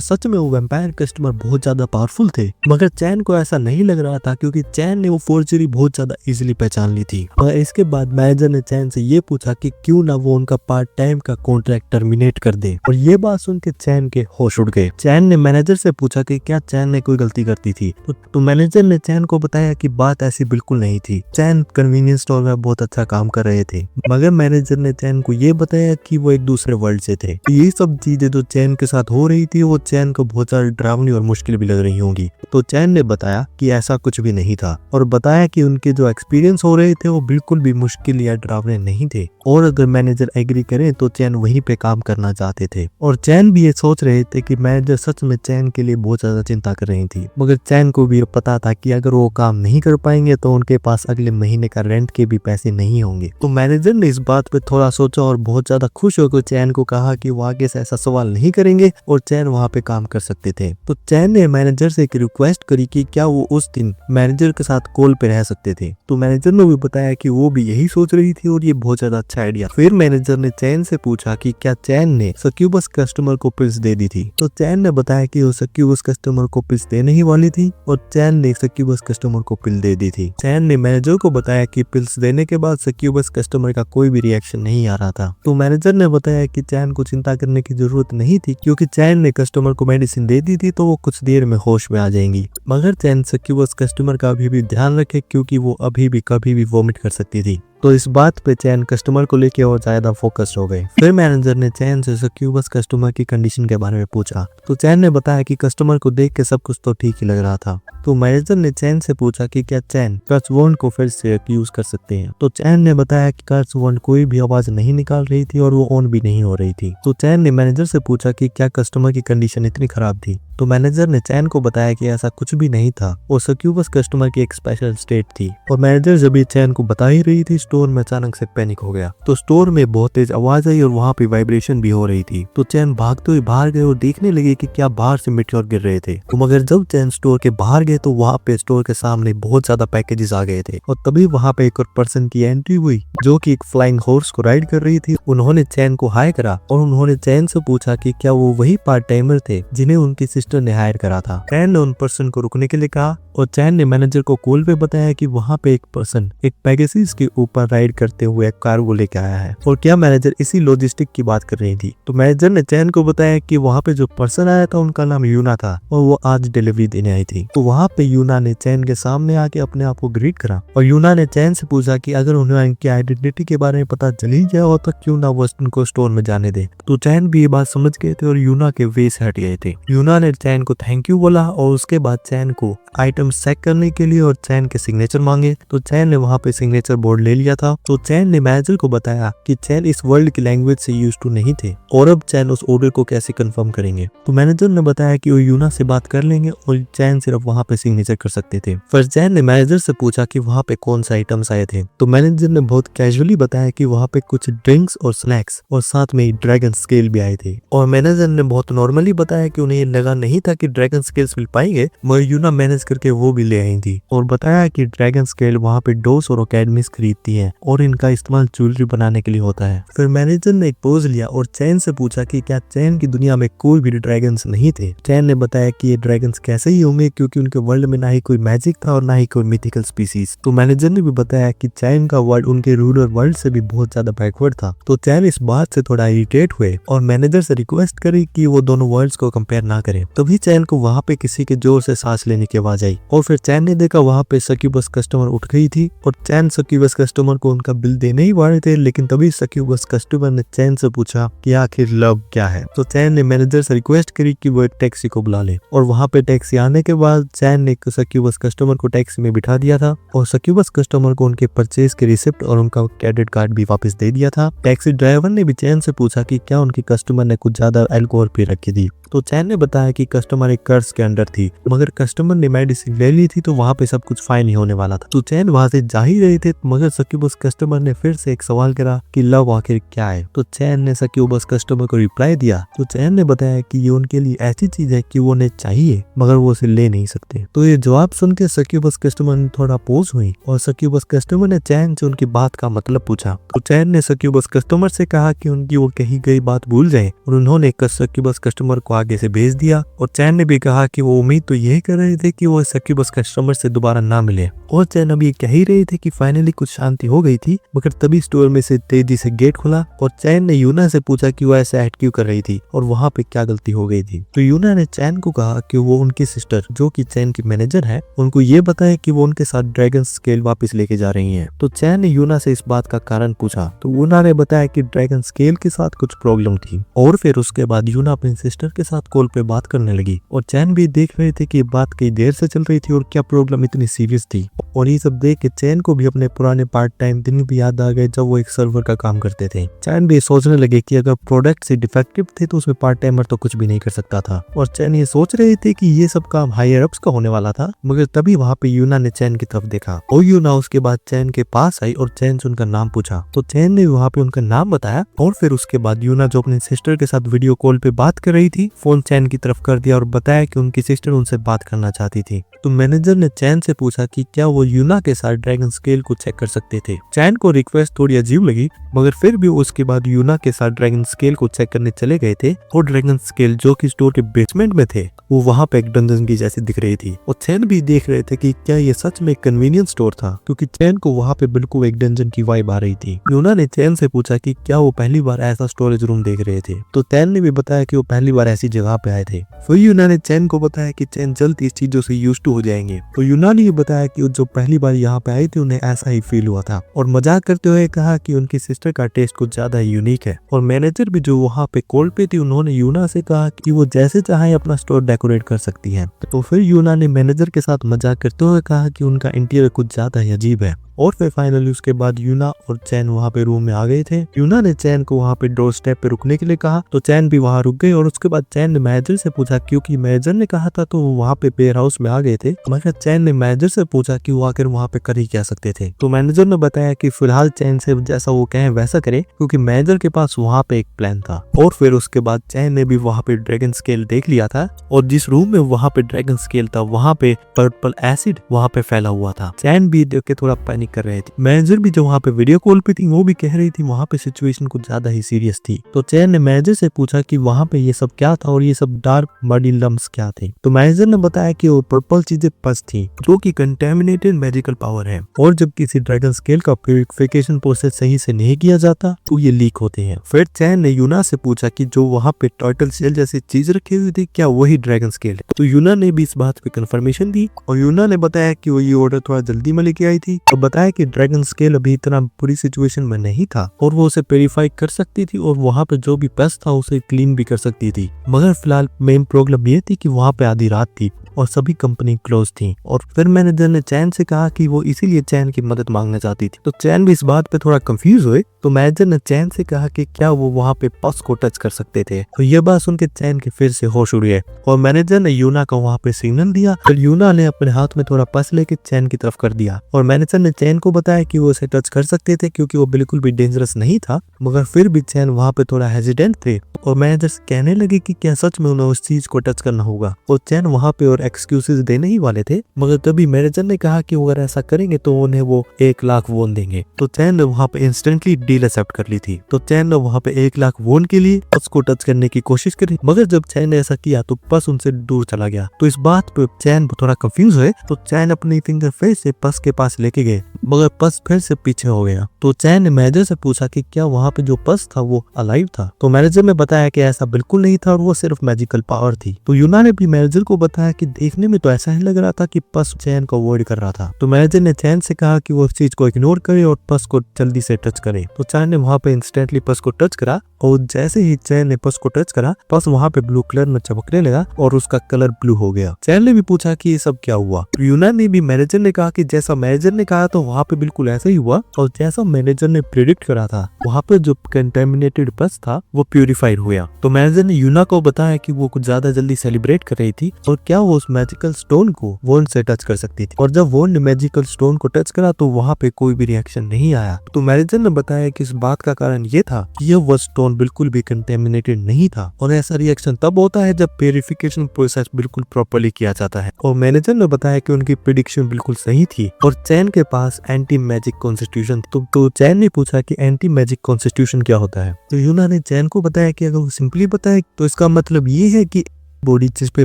S1: सच में वो वैम्पायर कस्टमर बहुत ज्यादा पावरफुल थे, मगर चैन को ऐसा नहीं लग रहा था, क्योंकि चैन ने वो फोर्जरी बहुत ज्यादा इजीली पहचान ली थी। मगर इसके बाद मैनेजर ने चैन से ये पूछा कि क्यों ना वो उनका पार्ट टाइम का कॉन्ट्रैक्ट टर्मिनेट कर दे और ये बात सुन के चैन के होश उड़ गए। चैन ने मैनेजर से पूछा कि क्या चैन ने कोई गलती करती थी। तो मैनेजर ने चैन को बताया कि बात ऐसी बिल्कुल नहीं थी, चैन कन्वीनियंस स्टोर में बहुत अच्छा काम कर रहे थे। मगर मैनेजर ने चैन को ये बताया कि वो एक दूसरे वर्ल्ड से थे। तो ये सब चीजें जो चैन के साथ हो रही थी वो चैन को बहुत ज्यादा डरावनी और मुश्किल भी लग रही होंगी। तो चैन ने बताया कि ऐसा कुछ भी नहीं था और बताया कि उनके जो एक्सपीरियंस हो रहे थे वो बिल्कुल भी मुश्किल या डरावने नहीं थे और अगर मैनेजर एग्री करे तो चैन वहीं पे काम करना चाहते थे। और चैन भी ये सोच रहे थे कि मैनेजर सच में चैन के लिए बहुत ज्यादा चिंता कर रही थी, मगर चैन को भी पता था कि अगर वो काम नहीं कर पाएंगे तो उनके पास अगले महीने का रेंट के भी पैसे नहीं होंगे। तो मैनेजर ने इस बात पे थोड़ा सोचा और बहुत ज्यादा खुश होकर चैन को कहा कि वो आगे से ऐसा सवाल नहीं करेंगे और चैन वहाँ पे काम कर सकते थे। तो चैन ने मैनेजर से एक रिक्वेस्ट करी कि क्या वो उस दिन मैनेजर के साथ कॉल पे रह सकते थे। तो मैनेजर ने भी बताया कि वो भी यही सोच रही थी और ये बहुत ज्यादा अच्छा आइडिया। फिर मैनेजर ने चैन से पूछा कि क्या चैन ने सक्यूबस कस्टमर को पिल्स दे दी थी। तो चैन ने बताया कि वो सक्यूबस कस्टमर को पिल्स देने ही वाली थी और चैन ने सक्यूबस कस्टमर को पिल दे दी थी। चैन ने मैनेजर को बताया कि पिल्स देने के बाद सक्यूबस कस्टमर का कोई भी रिएक्शन नहीं आ रहा था। तो मैनेजर ने बताया कि चैन को चिंता करने की जरूरत नहीं थी, क्योंकि चैन ने कस्टमर को मेडिसिन दे दी थी तो वो कुछ देर में होश में आ जाएंगी। मगर चैन सक्यूबस कस्टमर का अभी भी ध्यान रखे, क्योंकि वो अभी भी कभी भी वॉमिट कर सकती थी। तो इस बात पे चैन कस्टमर को लेके और ज्यादा फोकस्ड हो गए। फिर मैनेजर ने चैन से सक्यूबस कस्टमर की कंडीशन के बारे में पूछा। तो चैन ने बताया कि कस्टमर को देख के सब कुछ तो ठीक ही लग रहा था। तो मैनेजर ने चैन से पूछा कि क्या चैन कर्स वॉन्ड को फिर से यूज कर सकते हैं। तो चैन ने बताया कि कर्स वॉन्ड कोई भी आवाज नहीं निकाल रही थी और वो ऑन भी नहीं हो रही थी। तो चैन ने मैनेजर से पूछा कि क्या कस्टमर की कंडीशन इतनी खराब थी। तो मैनेजर ने चैन को बताया कि ऐसा कुछ भी नहीं था, वो सक्यूबस कस्टमर की एक स्पेशल स्टेट थी। और मैनेजर जब ये चैन को बता ही रही थी, स्टोर में अचानक से पैनिक हो गया। तो स्टोर में बहुत तेज आवाज आई और वहाँ पे वाइब्रेशन भी हो रही थी। तो चैन भागते हुए बाहर गए और देखने लगे कि क्या बाहर से मिट्योर गिर रहे थे। तो मगर जब चैन स्टोर के बाहर गए तो वहाँ पे स्टोर के सामने बहुत ज्यादा पैकेजेस आ गए थे और तभी वहाँ पे एक और पर्सन की एंट्री हुई जो कि एक फ्लाइंग हॉर्स को राइड कर रही थी। उन्होंने चैन को हाय करा और उन्होंने चैन से पूछा कि क्या वो वही पार्ट टाइमर थे जिन्हें उनकी सिस्टर ने हायर करा था। चैन ने उन पर्सन को रुकने के लिए कहा और चैन ने मैनेजर को कॉल पे बताया कि वहाँ पे एक पर्सन एक पेगासस के ऊपर राइड करते हुए कार्गो लेके आया है और क्या मैनेजर इसी लॉजिस्टिक की बात कर रही थी। तो मैनेजर ने चैन को बताया कि वहाँ पे जो पर्सन आया था उनका नाम यूना था और वो आज डिलीवरी देने आई थी। तो वहाँ पे यूना ने चैन के सामने आके अपने आप को ग्रीट करा और यूना ने चैन से पूछा कि अगर उन्हें उनकी आइडेंटिटी के बारे में पता चल ही गया हो तो क्यों ना वो उनको स्टोर में जाने दे। तो चैन भी ये बात समझ गए थे और यूना के वे से हट गए थे। यूना ने चैन को थैंक यू बोला और उसके बाद चैन को आइटम चेक करने के लिए और चैन के सिग्नेचर मांगे। तो चैन ने वहाँ पे सिग्नेचर बोर्ड ले लिया लिया था। तो चैन ने मैनेजर को बताया कि चैन इस वर्ल्ड की लैंग्वेज से यूज्ड टू नहीं थे और अब चैन उस ऑर्डर को कैसे कंफर्म करेंगे। तो मैनेजर ने बताया कि वो यूना से बात कर लेंगे और चैन सिर्फ वहाँ पे सिग्नेचर कर सकते थे। फिर चैन ने मैनेजर से पूछा कि वहाँ पे कौन सा आइटम्स आए थे। तो मैनेजर ने बहुत कैजुअली बताया कि वहाँ पे कुछ ड्रिंक्स और स्नैक्स और साथ में ड्रैगन स्केल भी आए थे। और मैनेजर ने बहुत नॉर्मली बताया कि उन्हें लगा नहीं था कि ड्रैगन स्केल्स मिल पाएंगे, मगर यूना मैनेज करके वो भी ले आई थी और बताया कि ड्रैगन स्केल वहाँ पे डोस और अकेडमीज खरीदती है और इनका इस्तेमाल ज्वेलरी बनाने के लिए होता है। फिर मैनेजर ने एक पोज लिया और चैन से पूछा कि क्या चैन की दुनिया में कोई भी ड्रैगन्स नहीं थे। चैन ने बताया कि ये ड्रैगन्स कैसे ही होंगे क्योंकि उनके वर्ल्ड में ना ही कोई मैजिक था और ना ही कोई मिथिकल स्पीसीज। तो मैनेजर ने भी बताया कि चैन का वर्ल्ड उनके रूरल वर्ल्ड से भी बहुत ज्यादा बैकवर्ड था। तो चैन इस बात से थोड़ा इरिटेट हुए और मैनेजर से रिक्वेस्ट करी कि वो दोनों वर्ल्ड्स को कंपेयर ना करें। तभी चैन को वहाँ पे किसी के जोर से सांस लेने की आवाज आई और फिर चैन ने देखा वहाँ पे सक्यूबस कस्टमर उठ गई थी और चैन सक्यूबस कस्टमर को उनका बिल देने ही वाले थे, लेकिन तभी सक्यूबस कस्टमर ने चैन से पूछा कि आखिर लव क्या है। तो चैन ने मैनेजर से रिक्वेस्ट करी कि वो एक टैक्सी को बुला ले और वहाँ पे टैक्सी आने के बाद चैन ने सक्यूबस कस्टमर को टैक्सी में बिठा दिया था और सक्यूबस कस्टमर को उनके परचेज के रिसिप्ट और उनका क्रेडिट कार्ड भी वापस दे दिया था। टैक्सी ड्राइवर ने भी चैन से पूछा कि क्या उनके कस्टमर ने कुछ ज्यादा अल्कोहल पी रखी थी। तो चैन ने बताया कि कस्टमर एक कर्ज के अंडर थी, मगर कस्टमर ने मेडिसिन ले ली थी तो वहाँ पे सब कुछ फाइन ही होने वाला था। तो चैन वहाँ से जा ही रहे थे, मगर सक्यूबस कस्टमर ने फिर से एक सवाल करा कि लव आखिर क्या है। तो चैन ने सक्यूबस कस्टमर को रिप्लाई दिया। तो चैन ने बताया कि ये उनके लिए ऐसी चीज है कि वो उन्हें चाहिए मगर वो उसे ले नहीं सकते। तो ये जवाब सुन के सक्यूबस कस्टमर ने थोड़ा पोज हुई और सक्यूबस कस्टमर ने चैन से उनकी बात का मतलब पूछा। तो चैन ने सक्यूबस कस्टमर से कहा कि उनकी वो कही गई बात भूल जाए और उन्होंने सक्यूबस कस्टमर को आगे से भेज दिया। और चैन ने भी कहा कि वो उम्मीद तो यही कर रहे थे कि वो सक्यूबस कस्टमर से दोबारा ना मिले। और चैन अभी कह ही रहे थे कि फाइनली कुछ शांति हो गई थी, मगर तभी स्टोर में से तेजी से गेट खुला और चैन ने यूना से पूछा कि वो ऐसा एक्ट क्यों कर रही थी और वहाँ पे क्या गलती हो गई थी। तो यूना ने चैन को कहा कि वो उनकी सिस्टर जो कि चैन की मैनेजर है उनको ये बताए कि वो उनके साथ ड्रैगन स्केल वापस लेके जा रही है। तो चैन ने यूना से इस बात का कारण पूछा तो यूना ने बताया कि ड्रैगन स्केल के साथ कुछ प्रॉब्लम थी। और फिर उसके बाद यूना अपनी सिस्टर के साथ कॉल पे बात करने लगी और चैन भी देख रहे थे कि बात कई देर से चल रही थी और क्या प्रॉब्लम इतनी सीरियस थी। और ये सब देख के चैन को भी अपने पुराने पार्ट टाइम दिन भी याद आ गए जब वो एक सर्वर का काम करते थे। चैन भी सोचने लगे कि अगर प्रोडक्ट से डिफेक्टिव थे तो उसमें पार्ट टाइमर तो कुछ भी नहीं कर सकता था। और चैन ये सोच रहे थे कि ये सब काम हायर अप्स का होने वाला था, मगर तभी वहाँ पे यूना ने चैन की तरफ देखा और यूना उसके बाद चैन के पास आई और चैन से उनका नाम पूछा। तो चैन ने वहाँ पे उनका नाम बताया और फिर उसके बाद यूना जो अपनी सिस्टर के साथ वीडियो कॉल पे बात कर रही थी फोन चैन की तरफ कर दिया और बताया कि उनकी सिस्टर उनसे बात करना चाहती थी। तो मैनेजर ने चैन से पूछा कि क्या वो यूना के साथ ड्रैगन स्केल को चेक कर सकते थे। चैन को रिक्वेस्ट थोड़ी अजीब लगी, मगर फिर भी उसके बाद यूना के साथ ड्रैगन स्केल को चेक करने चले गए थे और ड्रैगन स्केल जो कि स्टोर के बेसमेंट में थे वो वहाँ पे एक डंजन की जैसी दिख रही थी। और चैन भी देख रहे थे कि क्या ये सच में एक कन्वीनियंस स्टोर था, क्योंकि चैन को वहाँ पे बिल्कुल एक डंजन की वाइब आ रही थी। यूना ने चैन से पूछा कि क्या वो पहली बार ऐसा स्टोरेज रूम देख रहे थे। तो चैन ने भी बताया कि वो पहली बार ऐसी जगह पे आए थे। फिर यूना ने चैन को बताया कि चैन जल्द इस चीजों से यूज्ड टू हो जाएंगे। तो यूना ने बताया कि जो पहली बार यहाँ पे आई थी उन्हें ऐसा ही फील हुआ था और मजाक करते हुए कहा कि उनकी सिस्टर का टेस्ट कुछ ज्यादा यूनिक है। और मैनेजर भी जो वहाँ पे कॉल पे थी उन्होंने यूना से कहा कि वो जैसे चाहे अपना स्टोर डेकोरेट कर सकती है। तो फिर यूना ने मैनेजर के साथ मजाक करते हुए कहा कि उनका इंटीरियर कुछ ज्यादा ही अजीब है। और फिर फाइनली उसके बाद यूना और चैन वहाँ पे रूम में आ गए थे। यूना ने चैन को वहाँ पे डोर स्टेप पे रुकने के लिए कहा तो चैन भी वहाँ रुक गई और उसके बाद चैन ने मैनेजर से पूछा, क्योंकि मैनेजर ने कहा था तो वो वहाँ पे वेयर हाउस में आ गए थे, मगर चैन ने मैनेजर से पूछा कि वो आकर वहाँ पे कर ही क्या सकते थे। तो मैनेजर ने बताया कि फिलहाल चैन से जैसा वो कहे वैसा करे, क्योंकि मैनेजर के पास वहाँ पे एक प्लान था। और फिर उसके बाद चैन ने भी वहाँ पे ड्रैगन स्केल देख लिया था और जिस रूम में वहाँ पे ड्रैगन स्केल था वहाँ पे पर्पल एसिड वहाँ पे फैला हुआ था। चैन भी देख के थोड़ा पैनिक कर रहे थे। मैनेजर भी जो वहाँ पे वीडियो कॉल पे थी वो भी कह रही थी वहाँ पे सिचुएशन कुछ ज्यादा ही सीरियस थी। तो चैन ने मैनेजर से पूछा कि वहाँ पे ये सब क्या था और ये सब डार्क मडी लम्प्स क्या थे। तो मैनेजर ने बताया कि वो पर्पल चीजें पस थी जो कि कंटेमिनेटेड मैजिकल पावर है और जब किसी ड्रैगन स्केल का प्यूरिफिकेशन प्रोसेस सही से नहीं किया जाता तो ये लीक होते हैं। फिर चैन ने यूना से पूछा कि जो वहाँ पे टर्टल सेल जैसी चीज रखी हुई थी क्या वही ड्रैगन स्केल है। तो यूना ने भी इस बात पे कंफर्मेशन दी और यूना ने बताया कि वो ये ऑर्डर थोड़ा जल्दी में लेके आई थी और बताया कि ड्रैगन स्केल अभी इतना बुरी सिचुएशन में नहीं था और वो उसे प्यूरिफाई कर सकती थी और वहाँ पे जो भी पेस्ट था उसे क्लीन भी कर सकती थी, मगर फिलहाल मेन प्रॉब्लम ये थी कि वहाँ पे आधी रात थी और सभी कंपनी क्लोज थी। और फिर मैनेजर ने चैन से कहा कि वो इसीलिए चैन की मदद मांगना चाहती थी। तो चैन भी इस बात पे थोड़ा कंफ्यूज हुए। तो मैनेजर ने चैन से कहा कि क्या वो वहाँ पे पर्स को टच कर सकते थे। तो ये बात सुन के चैन के फिर से होश उड़ गए और मैनेजर ने यूना को वहाँ पे सिग्नल दिया। फिर यूना ने अपने हाथ में थोड़ा पर्स लेके चैन की तरफ कर दिया और मैनेजर ने चैन को बताया कि वो उसे टच कर सकते थे क्योंकि वो बिल्कुल भी डेंजरस नहीं था। मगर फिर भी चैन वहाँ पे थोड़ा हेजिडेंट थे और मैनेजर से कहने लगे कि क्या सच में उन्हें उस चीज को टच करना होगा। और चैन वहाँ पे और एक्सक्यूजेस देने ही वाले थे, मगर तभी मैनेजर ने कहा कि अगर ऐसा करेंगे तो उन्हें वो 1 लाख वोन देंगे। तो चैन ने वहाँ पे इंस्टेंटली डील एक्सेप्ट कर ली थी। तो चैन ने वहाँ पे 1 लाख वोन के लिए पर्स को टच करने की कोशिश करी, मगर जब चैन ने ऐसा किया तो पर्स उनसे दूर चला गया। तो इस बात पे चैन थोड़ा कंफ्यूज हुए। तो चैन अपनी फिंगर फिर से पर्स के पास लेके गए, मगर पर्स फिर से पीछे हो गया। तो चैन ने मैनेजर से पूछा कि क्या वहाँ पे जो पर्स था वो अलाइव था। तो मैनेजर ने बताया कि ऐसा बिल्कुल नहीं था और वो सिर्फ मैजिकल पावर थी। तो यूना ने भी मैनेजर को बताया कि देखने में तो ऐसा ही लग रहा था कि पर्स चैन को अवॉइड कर रहा था। तो मैनेजर ने चैन से कहा कि वो उस चीज को इग्नोर करे और पर्स को जल्दी से टच करे। तो चैन ने वहाँ पे इंस्टेंटली पर्स को टच करा और जैसे ही चैन ने पर्स को टच करा, पर्स वहाँ पे ब्लू कलर में चमकने लगा और उसका कलर ब्लू हो गया। चैन ने भी पूछा कि ये सब क्या हुआ। तो यूना ने भी मैनेजर ने कहा कि जैसा मैनेजर ने कहा तो वहाँ पे बिल्कुल ऐसा ही हुआ और जैसा मैनेजर ने प्रेडिक्ट करा था, वहाँ पे जो कंटेमिनेटेड पर्स था वो प्यूरिफाइड हुआ। तो मैनेजर ने यूना को बताया कि वो कुछ ज्यादा जल्दी सेलिब्रेट कर रही थी और क्या वो उस मैजिकल स्टोन को वोन से टच कर सकती थी। और जब वोन ने मैजिकल स्टोन को टच करा तो वहाँ पे कोई भी रिएक्शन नहीं आया। तो मैनेजर ने बताया कि इस बात का कारण ये था कि यह वो स्टोन बिल्कुल भी कंटेमिनेटेड नहीं था और ऐसा रिएक्शन तब होता है जब प्यूरिफिकेशन प्रोसेस बिल्कुल प्रॉपर्ली किया जाता है। और मैनेजर ने बताया कि उनकी प्रेडिक्शन बिल्कुल सही थी और चैन के पास एंटी मैजिक कॉन्स्टिट्यूशन। तो चैन ने पूछा कि एंटी मैजिक कॉन्स्टिट्यूशन क्या होता है। तो यूना ने चैन को बताया कि अगर वो सिंपली बताए तो इसका मतलब ये है कि बॉडी जिस पे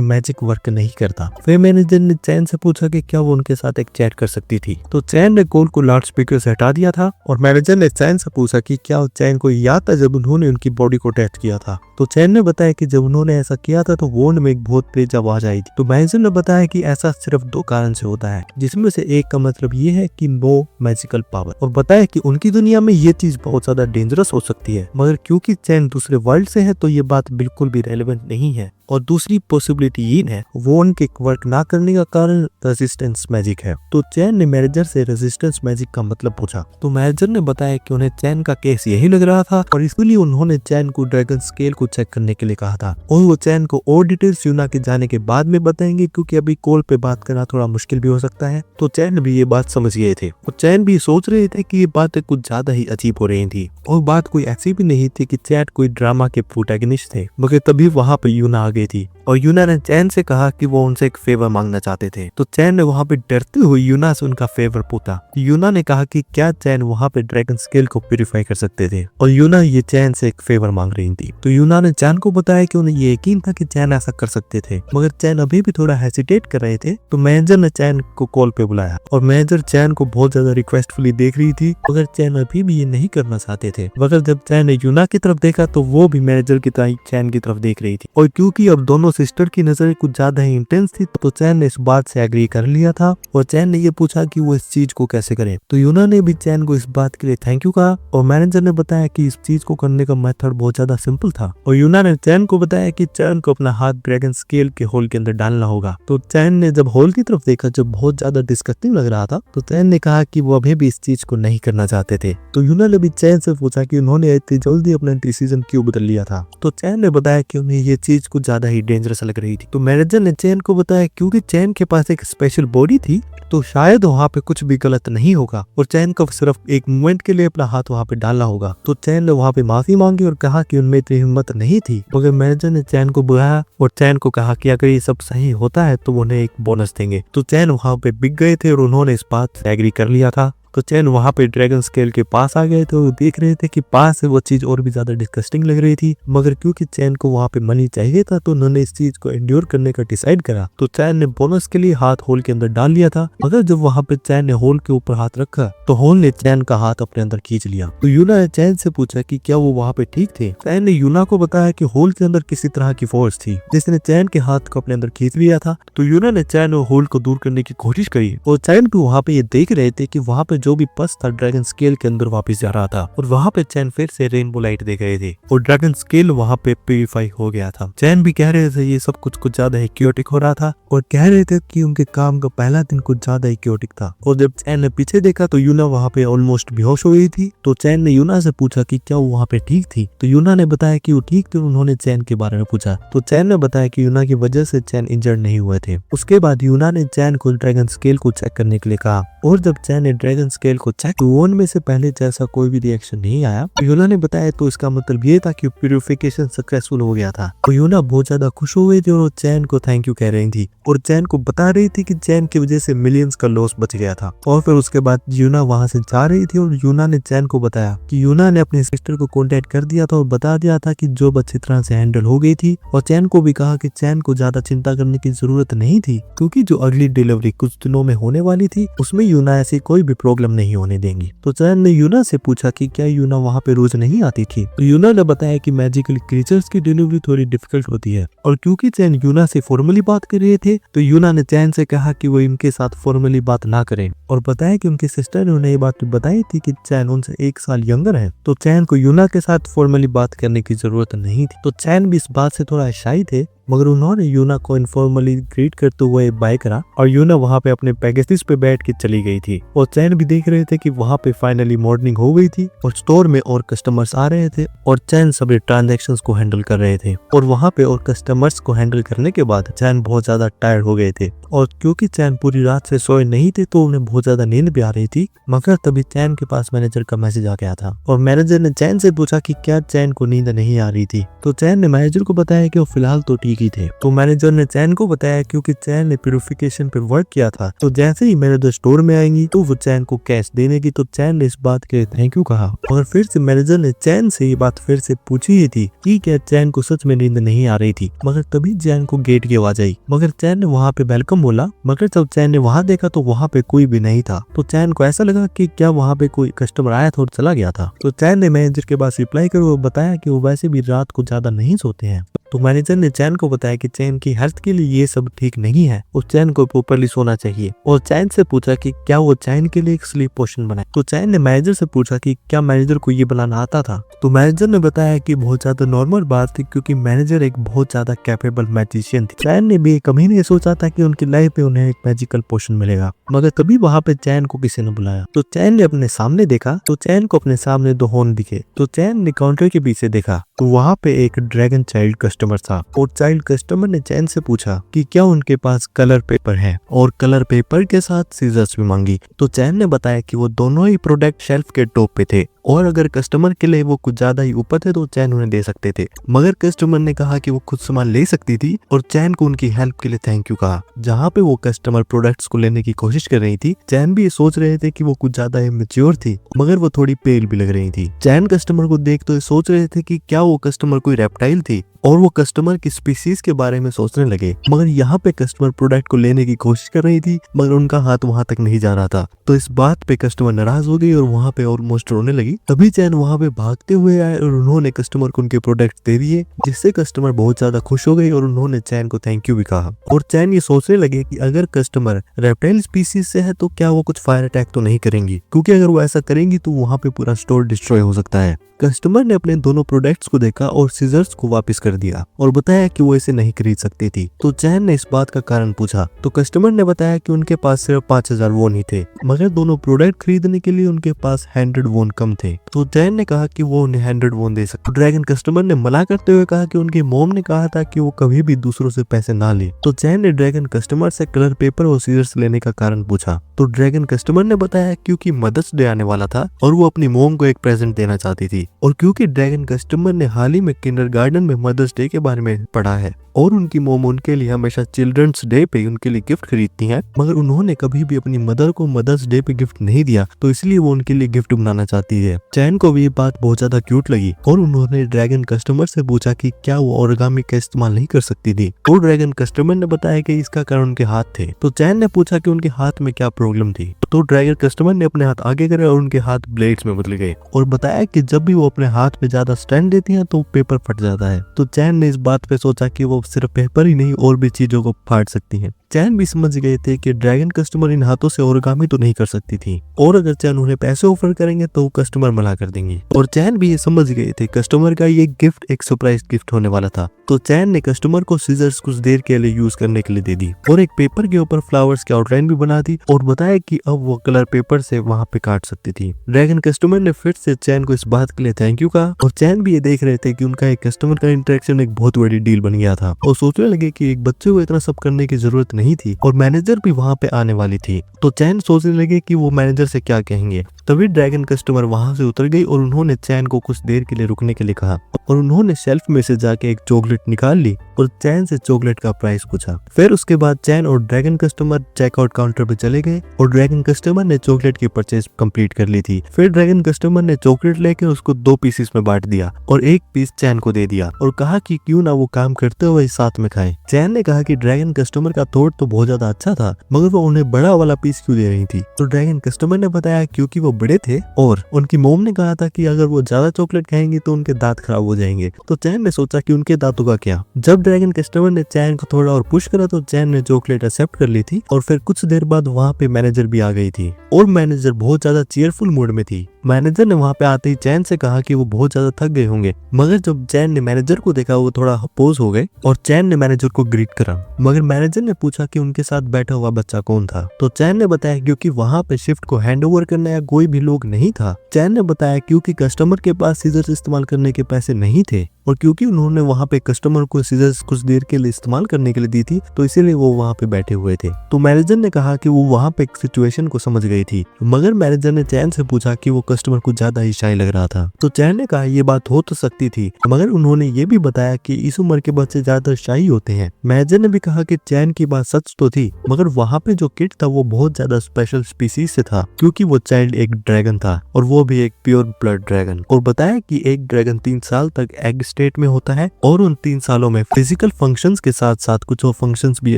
S1: मैजिक वर्क नहीं करता। फिर मैनेजर ने चैन से पूछा कि क्या वो उनके साथ एक चैट कर सकती थी। तो चैन ने कॉल को लाउड स्पीकर से हटा दिया था और मैनेजर ने चैन से पूछा कि क्या चैन को याद था जब उन्होंने उनकी बॉडी को टच किया था। तो चैन ने बताया कि जब उन्होंने ऐसा किया था तो वोन में एक बहुत तेज आवाज आई थी। तो मैनेजर ने बताया कि ऐसा सिर्फ 2 कारण से होता है, जिसमें से एक का मतलब ये है कि नो मैजिकल पावर, और बताया कि उनकी दुनिया में ये चीज बहुत ज्यादा डेंजरस हो सकती है, मगर क्योंकि चैन दूसरे वर्ल्ड से है तो ये बात बिल्कुल भी रेलेवेंट नहीं है। और दूसरी पॉसिबिलिटी ये है वोन के वर्क ना करने का कारण रेजिस्टेंस मैजिक है। तो चैन ने मैनेजर से रेजिस्टेंस मैजिक का मतलब पूछा। तो मैनेजर ने बताया कि उन्हें चैन का केस यही लग रहा था और इसलिए उन्होंने चैन को ड्रैगन स्केल को चेक करने के लिए कहा था और वो चैन को और डिटेल्स यूना के जाने के बाद में बताएंगे क्योंकि अभी कॉल पे बात करना थोड़ा मुश्किल भी हो सकता है। तो चैन भी ये बात समझ गए थे और चैन भी सोच रहे थे कि ये बातें कुछ ज्यादा ही अजीब हो रही थी और बात कोई ऐसी भी नहीं थी कि चैट कोई ड्रामा के प्रोटैगनिस्ट थे। मगर तभी वहाँ पे यूना आ गई थी और यूना ने चैन से कहा कि वो उनसे एक फेवर मांगना चाहते थे। तो चैन ने वहाँ पे डरते हुए यूना से उनका फेवर पूछा। यूना ने कहा कि क्या चैन वहाँ पे ड्रैगन स्केल को प्यूरिफाई कर सकते थे और यूना ये चैन से एक फेवर मांग रही थी। तो यूना ने चैन को बताया कि उन्हें ये यकीन था कि चैन ऐसा कर सकते थे, मगर चैन अभी भी थोड़ा हेसिटेट कर रहे थे। तो मैनेजर ने चैन को कॉल पे बुलाया और मैनेजर चैन को बहुत ज्यादा रिक्वेस्टफुली देख रही थी, मगर चैन अभी भी ये नहीं करना चाहते थे। मगर जब चैन ने यूना की तरफ देखा तो वो भी मैनेजर की तरह चैन की तरफ देख रही थी और क्योंकि अब दोनों सिस्टर की नजर कुछ ज्यादा ही इंटेंस थी तो चैन ने इस बात से एग्री कर लिया था और चैन ने ये पूछा कि वो इस चीज को कैसे करे। तो यूना ने भी चैन को इस बात के लिए थैंक यू कहा और मैनेजर ने बताया कि इस चीज को करने का मेथड बहुत ज्यादा सिंपल था और यूना ने चैन को बताया कि चैन को अपना हाथ ड्रैगन स्केल के होल के अंदर डालना होगा। तो चैन ने जब होल की तरफ देखा जो बहुत ज्यादा डिस्गस्टिंग लग रहा था तो चैन ने कहा कि वो अभी भी इस चीज को नहीं करना चाहते थे। तो यूना ने भी चैन से पूछा कि उन्होंने इतनी जल्दी अपना डिसीजन क्यों बदल लिया था। तो चैन ने बताया कि उन्हें ये चीज कुछ ज्यादा ही डेंजरस लग रही थी। तो मैनेजर ने चैन को बताया क्योंकि चैन के पास एक स्पेशल बॉडी थी तो शायद वहाँ पे कुछ भी गलत नहीं होगा और चैन को सिर्फ एक मोमेंट के लिए अपना हाथ वहाँ पे डालना होगा। तो चैन ने वहाँ पे माफी मांगी और कहा कि उनमें इतनी हिम्मत नहीं थी, मगर मैनेजर ने चैन को बुलाया और चैन को कहा कि अगर ये सब सही होता है तो उन्हें एक बोनस देंगे। तो चैन वहाँ पे बिक गए थे और उन्होंने इस बात से एग्री कर लिया था। तो चैन वहाँ पे ड्रैगन स्केल के पास आ गए थे और देख रहे थे कि पास से वो चीज और भी ज्यादा डिस्गस्टिंग लग रही थी, मगर क्योंकि चैन को वहाँ पे मनी चाहिए था तो उन्होंने इस चीज को एंड्योर करने का डिसाइड करा। तो चैन ने बोनस के लिए हाथ होल के अंदर डाल लिया था, मगर जब वहाँ पे चैन ने होल के ऊपर हाथ रखा तो होल ने चैन का हाथ अपने अंदर खींच लिया। तो यूना ने चैन से पूछा कि क्या वो वहाँ पे ठीक थे। चैन ने यूना को बताया कि होल के अंदर किसी तरह की फोर्स थी जिसने चैन के हाथ को अपने अंदर खींच लिया था। तो यूना ने चैन और होल को दूर करने की कोशिश करी और चैन भी वहाँ पे ये देख रहे थे कि वहाँ पे जो भी पस था ड्रैगन स्केल के अंदर वापस जा रहा था और वहाँ पे चैन फिर से रेनबो लाइट देख रहे थे और ड्रैगन स्केल वहाँ पे प्यूरिफाई हो गया था। चैन भी कह रहे थे ये सब कुछ ज्यादा ही क्योटिक हो रहा था और कह रहे थे कि उनके काम का पहला दिन कुछ ज्यादा ही क्योटिक था। और जब चैन ने पीछे देखा तो यूना वहाँ पे ऑलमोस्ट बेहोश हो गई थी। तो चैन ने यूना से पूछा कि क्या वो वहाँ पे ठीक थी, तो यूना ने बताया कि वो ठीक थी। उन्होंने चैन के बारे में पूछा तो चैन ने बताया कि यूना की वजह से चैन इंजर्ड नहीं हुए थे। उसके बाद यूना ने चैन को ड्रैगन स्केल को चेक करने के लिए कहा और जब चैन ने ड्रैगन स्केल को चेक तो उनमें से पहले जैसा कोई भी रिएक्शन नहीं आया। तो यूना ने बताया तो इसका मतलब ये था कि प्यूरिफिकेशन सक्सेसफुल हो गया था। तो यूना बहुत ज्यादा खुश हो गई थी और चैन को थैंक यू कह रही थी और चैन को बता रही थी कि चैन की वजह से मिलियंस का लॉस बच गया था। और फिर उसके बाद यूना वहां से जा रही थी और यूना ने चैन को बताया कि यूना ने अपनी सिस्टर को कॉन्टेक्ट कर दिया था और बता दिया था कि जॉब अच्छी तरह से हैंडल हो गई थी। और चैन को भी कहा कि चैन को ज्यादा चिंता करने की जरूरत नहीं थी क्योंकि जो अगली डिलीवरी कुछ दिनों में होने वाली थी उसमें यूना ऐसी कोई भी प्रॉब्लम नहीं होने देंगी। तो चैन ने यूना से पूछा कि क्या यूना वहाँ पे रोज नहीं आती थी। तो यूना ने बताया कि मैजिकल क्रीचर्स की डिलीवरी थोड़ी डिफिकल्ट होती है। और क्योंकि चैन यूना से फॉर्मली बात कर रहे थे तो यूना ने चैन से कहा कि वो इनके साथ फॉर्मली बात ना करें और बताया कि उनकी सिस्टर ने उन्हें ये बात बताई थी कि चैन उनसे 1 साल यंगर है। तो चैन को यूना के साथ फॉर्मली बात करने की जरूरत नहीं थी। तो चैन भी इस बात से थोड़ा शाई थे मगर उन्होंने यूना को इनफॉर्मली ग्रीट करते हुए बाय करा और यूना वहाँ पे अपने पैकेजेस पे बैठ के चली गई थी। और चैन भी देख रहे थे कि वहाँ पे फाइनली मॉर्निंग हो गई थी और स्टोर में और कस्टमर्स आ रहे थे और चैन सभी ट्रांजैक्शंस को हैंडल कर रहे थे। और वहाँ पे और कस्टमर्स को हैंडल करने के बाद चैन बहुत ज्यादा टायर्ड हो गए थे और क्योंकि चैन पूरी रात से सोए नहीं थे तो उन्हें बहुत ज्यादा नींद भी आ रही थी। मगर तभी चैन के पास मैनेजर का मैसेज आ गया था और मैनेजर ने चैन से पूछा कि क्या चैन को नींद नहीं आ रही थी। तो चैन ने मैनेजर को बताया कि वो फिलहाल तो ठीक ही थे। तो मैनेजर ने चैन को बताया क्योंकि चैन ने प्यूरिफिकेशन पे वर्क किया था तो जैसे ही मैनेजर स्टोर में आएंगी तो वो चैन को कैश देने की। तो चैन ने इस बात के लिए थैंक यू कहा और फिर से मैनेजर ने चैन से ये बात फिर से पूछी ही थी कि क्या चैन को सच में नींद नहीं आ रही थी। मगर तभी चैन को गेट की आवाज आई मगर चैन ने वहाँ पे वेलकम बोला मगर जब चैन ने वहाँ देखा तो वहाँ पे कोई भी नहीं था। तो चैन को ऐसा लगा कि क्या वहाँ पे कोई कस्टमर आया था और चला गया था। तो चैन ने मैनेजर के पास रिप्लाई कर वो बताया कि वो वैसे भी रात को ज्यादा नहीं सोते हैं। तो मैनेजर ने चैन को बताया कि चैन की हेल्थ के लिए ये सब ठीक नहीं है और चैन को प्रॉपर्ली सोना चाहिए। और चैन से पूछा कि क्या वो चैन के लिए एक स्लीप पोशन बनाए। तो चैन ने मैनेजर से पूछा कि क्या मैनेजर को ये बनाना आता था। तो मैनेजर ने बताया कि बहुत ज्यादा नॉर्मल बात थी क्योंकि मैनेजर एक बहुत ज्यादा कैपेबल मैजिशियन थी। चैन ने भी कभी नहीं सोचा था कि उनकी लाइफ में उन्हें एक मैजिकल पोशन मिलेगा। मगर तभी वहाँ पे चैन को किसी ने बुलाया। तो चैन ने अपने सामने देखा तो चैन को अपने सामने 2 हॉर्न दिखे। तो चैन ने काउंटर के पीछे देखा तो वहाँ पे एक ड्रैगन चाइल्ड कस्टमर था और चाइल्ड कस्टमर ने चैन से पूछा कि क्या उनके पास कलर पेपर है और कलर पेपर के साथ सीजर्स भी मांगी। तो चैन ने बताया कि वो दोनों ही प्रोडक्ट शेल्फ के टॉप पे थे और अगर कस्टमर के लिए वो कुछ ज्यादा ही ऊपर थे तो चैन उन्हें दे सकते थे। मगर कस्टमर ने कहा कि वो खुद सामान ले सकती थी और चैन को उनकी हेल्प के लिए थैंक यू कहा। जहाँ पे वो कस्टमर प्रोडक्ट्स को लेने की कोशिश कर रही थी चैन भी ये सोच रहे थे कि वो कुछ ज्यादा ही मैच्योर थी मगर वो थोड़ी पेल भी लग रही थी। चैन कस्टमर को देख तो ये सोच रहे थे कि क्या वो कस्टमर कोई रेप्टाइल थी और वो कस्टमर की स्पीसीज के बारे में सोचने लगे। मगर यहाँ पे कस्टमर प्रोडक्ट को लेने की कोशिश कर रही थी मगर उनका हाथ वहाँ तक नहीं जा रहा था। तो इस बात पे कस्टमर नाराज हो गई और वहाँ पे ऑलमोस्ट रोने लगी। तभी चैन वहाँ पे भागते हुए आए और उन्होंने कस्टमर को उनके प्रोडक्ट दे दिए जिससे कस्टमर बहुत ज्यादा खुश हो गई और उन्होंने चैन को थैंक यू भी कहा। और चैन ये सोचने लगे कि अगर कस्टमर रेप्टाइल स्पीसीज से है तो क्या वो कुछ फायर अटैक तो नहीं करेंगी क्योंकि अगर वो ऐसा करेंगी तो वहाँ पे पूरा स्टोर डिस्ट्रॉय हो सकता है। कस्टमर ने अपने दोनों प्रोडक्ट्स को देखा और सीजर्स को वापस कर दिया और बताया कि वो इसे नहीं खरीद सकती थी। तो चैन ने इस बात का कारण पूछा तो कस्टमर ने बताया कि उनके पास सिर्फ 5000 वोन ही थे मगर दोनों प्रोडक्ट खरीदने के लिए उनके पास 100 वोन कम थे। तो चैन ने कहा कि वो उन्हें 100 वोन दे सकते। ड्रैगन कस्टमर ने मना करते हुए कहा कि उनकी मॉम ने कहा था कि वो कभी भी दूसरों से पैसे ना ले। तो चैन ने ड्रैगन कस्टमर से कलर पेपर और सीजर्स लेने का कारण पूछा। तो ड्रैगन कस्टमर ने बताया क्योंकि मदर्स डे आने वाला था और वो अपनी मॉम को एक प्रेजेंट देना चाहती थी और क्योंकि ड्रैगन कस्टमर ने हाल ही में किंडरगार्टन में मदर्स डे के बारे में पढ़ा है और उनकी मॉम उनके लिए हमेशा चिल्ड्रंस डे पे उनके लिए गिफ्ट खरीदती हैं मगर उन्होंने कभी भी अपनी मदर को मदर्स डे पे गिफ्ट नहीं दिया तो इसलिए वो उनके लिए गिफ्ट बनाना चाहती है। चैन को भी ये बात बहुत ज्यादा क्यूट लगी और उन्होंने ड्रैगन कस्टमर से पूछा कि क्या वो ओरिगामी का इस्तेमाल नहीं कर सकती थी। तो ड्रैगन कस्टमर ने बताया कि इसका कारण उनके हाथ थे। तो चैन ने पूछा कि उनके हाथ में क्या प्रॉब्लम थी। तो ड्रैगन कस्टमर ने अपने हाथ आगे करे और उनके हाथ ब्लेड्स में बदल गए और बताया कि जब भी वो अपने हाथ पे ज्यादा स्ट्रेंथ देती हैं तो पेपर फट जाता है। तो चैन ने इस बात पे सोचा कि वो सिर्फ पेपर ही नहीं और भी चीजों को फाड़ सकती हैं। चैन भी समझ गए थे कि ड्रैगन कस्टमर इन हाथों से ओरिगामी तो नहीं कर सकती थी, और अगर चैन उन्हें पैसे ऑफर करेंगे तो कस्टमर मना कर देंगे। और चैन भी ये समझ गए थे कस्टमर का ये गिफ्ट एक सरप्राइज गिफ्ट होने वाला था। तो चैन ने कस्टमर को सीजर्स कुछ देर के लिए यूज करने के लिए दे दी और एक पेपर के ऊपर फ्लावर्स की आउटलाइन भी बना दी और बताया कि अब वो कलर पेपर से वहां पे काट सकती थी। ड्रैगन कस्टमर ने फिर से चैन को इस बात के लिए थैंक यू कहा और चैन भी ये देख रहे थे कि उनका एक कस्टमर का इंटरेक्शन एक बहुत बड़ी डील बन गया था और सोचने लगे कि एक बच्चे को इतना सब करने की जरूरत नहीं थी और मैनेजर भी वहां पे आने वाली थी। तो चैन सोचने लगे कि वो मैनेजर से क्या कहेंगे। तभी ड्रैगन कस्टमर वहां से उतर गई और उन्होंने चैन को कुछ देर के लिए रुकने के लिए कहा और उन्होंने शेल्फ में से जाके एक चॉकलेट निकाल ली और चैन से चॉकलेट का प्राइस पूछा। फिर उसके बाद चैन और ड्रैगन कस्टमर चेकआउट काउंटर पे चले गए और ड्रैगन कस्टमर ने चॉकलेट की परचेज कंप्लीट कर ली थी। फिर ड्रैगन कस्टमर ने चॉकलेट लेके उसको 2 पीसेस में बांट दिया और एक पीस चैन को दे दिया और कहा कि क्यों ना वो काम करते हुए साथ में खाए। चैन ने कहा कि ड्रैगन कस्टमर का थॉट तो बहुत ज्यादा अच्छा था मगर वो उन्हें बड़ा वाला पीस क्यों दे रही थी। तो ड्रैगन कस्टमर ने बताया क्योंकि वो बड़े थे और उनकी मोम ने कहा था कि अगर वो ज्यादा चॉकलेट खाएंगे तो उनके दांत खराब हो जाएंगे। तो चैन ने सोचा कि उनके दांतों का क्या। जब ड्रैगन कस्टमर ने चैन को थोड़ा और पुश करा तो चैन ने चॉकलेट एक्सेप्ट कर ली थी और फिर कुछ देर बाद वहाँ पे मैनेजर भी आ गई थी और मैनेजर बहुत ज्यादा चीयरफुल मूड में थी। मैनेजर ने वहाँ पे आते ही चैन से कहा कि वो बहुत ज्यादा थक गए होंगे मगर जब चैन ने मैनेजर को देखा वो थोड़ा अपोज हो गए और चैन ने मैनेजर को ग्रीट करा मगर मैनेजर ने पूछा कि उनके साथ बैठा हुआ बच्चा कौन था। तो चैन ने बताया क्योंकि वहाँ पे शिफ्ट को हैंड ओवर करने या कोई भी लोग नहीं था। चैन ने बताया क्योंकि कस्टमर के पास सीजर्स इस्तेमाल करने के पैसे नहीं थे और क्योंकि उन्होंने वहाँ पे कस्टमर को सीजर्स कुछ देर के लिए इस्तेमाल करने के लिए दी थी तो इसीलिए वो वहाँ पे बैठे हुए थे। तो मैनेजर ने कहा कि वो वहाँ पे सिचुएशन को समझ गई थी मगर मैनेजर ने चैन से पूछा कि वो कस्टमर को ज्यादा ही शाय लग रहा था। तो चैन ने कहा ये बात हो तो सकती थी मगर उन्होंने ये भी बताया कि इस उम्र के बच्चे ज्यादा शाही होते हैं। मैनेजर ने भी कहा कि चैन की बात सच तो थी मगर वहाँ पे जो किड था वो बहुत ज्यादा स्पेशल स्पीसीज से था क्योंकि वो चाइल्ड एक ड्रैगन था और वो भी एक प्योर ब्लड ड्रैगन। और बताया कि एक ड्रैगन 3 साल तक एग स्टेट में होता है और उन 3 सालों में फिजिकल फंक्शंस के साथ साथ कुछ और फंक्शंस भी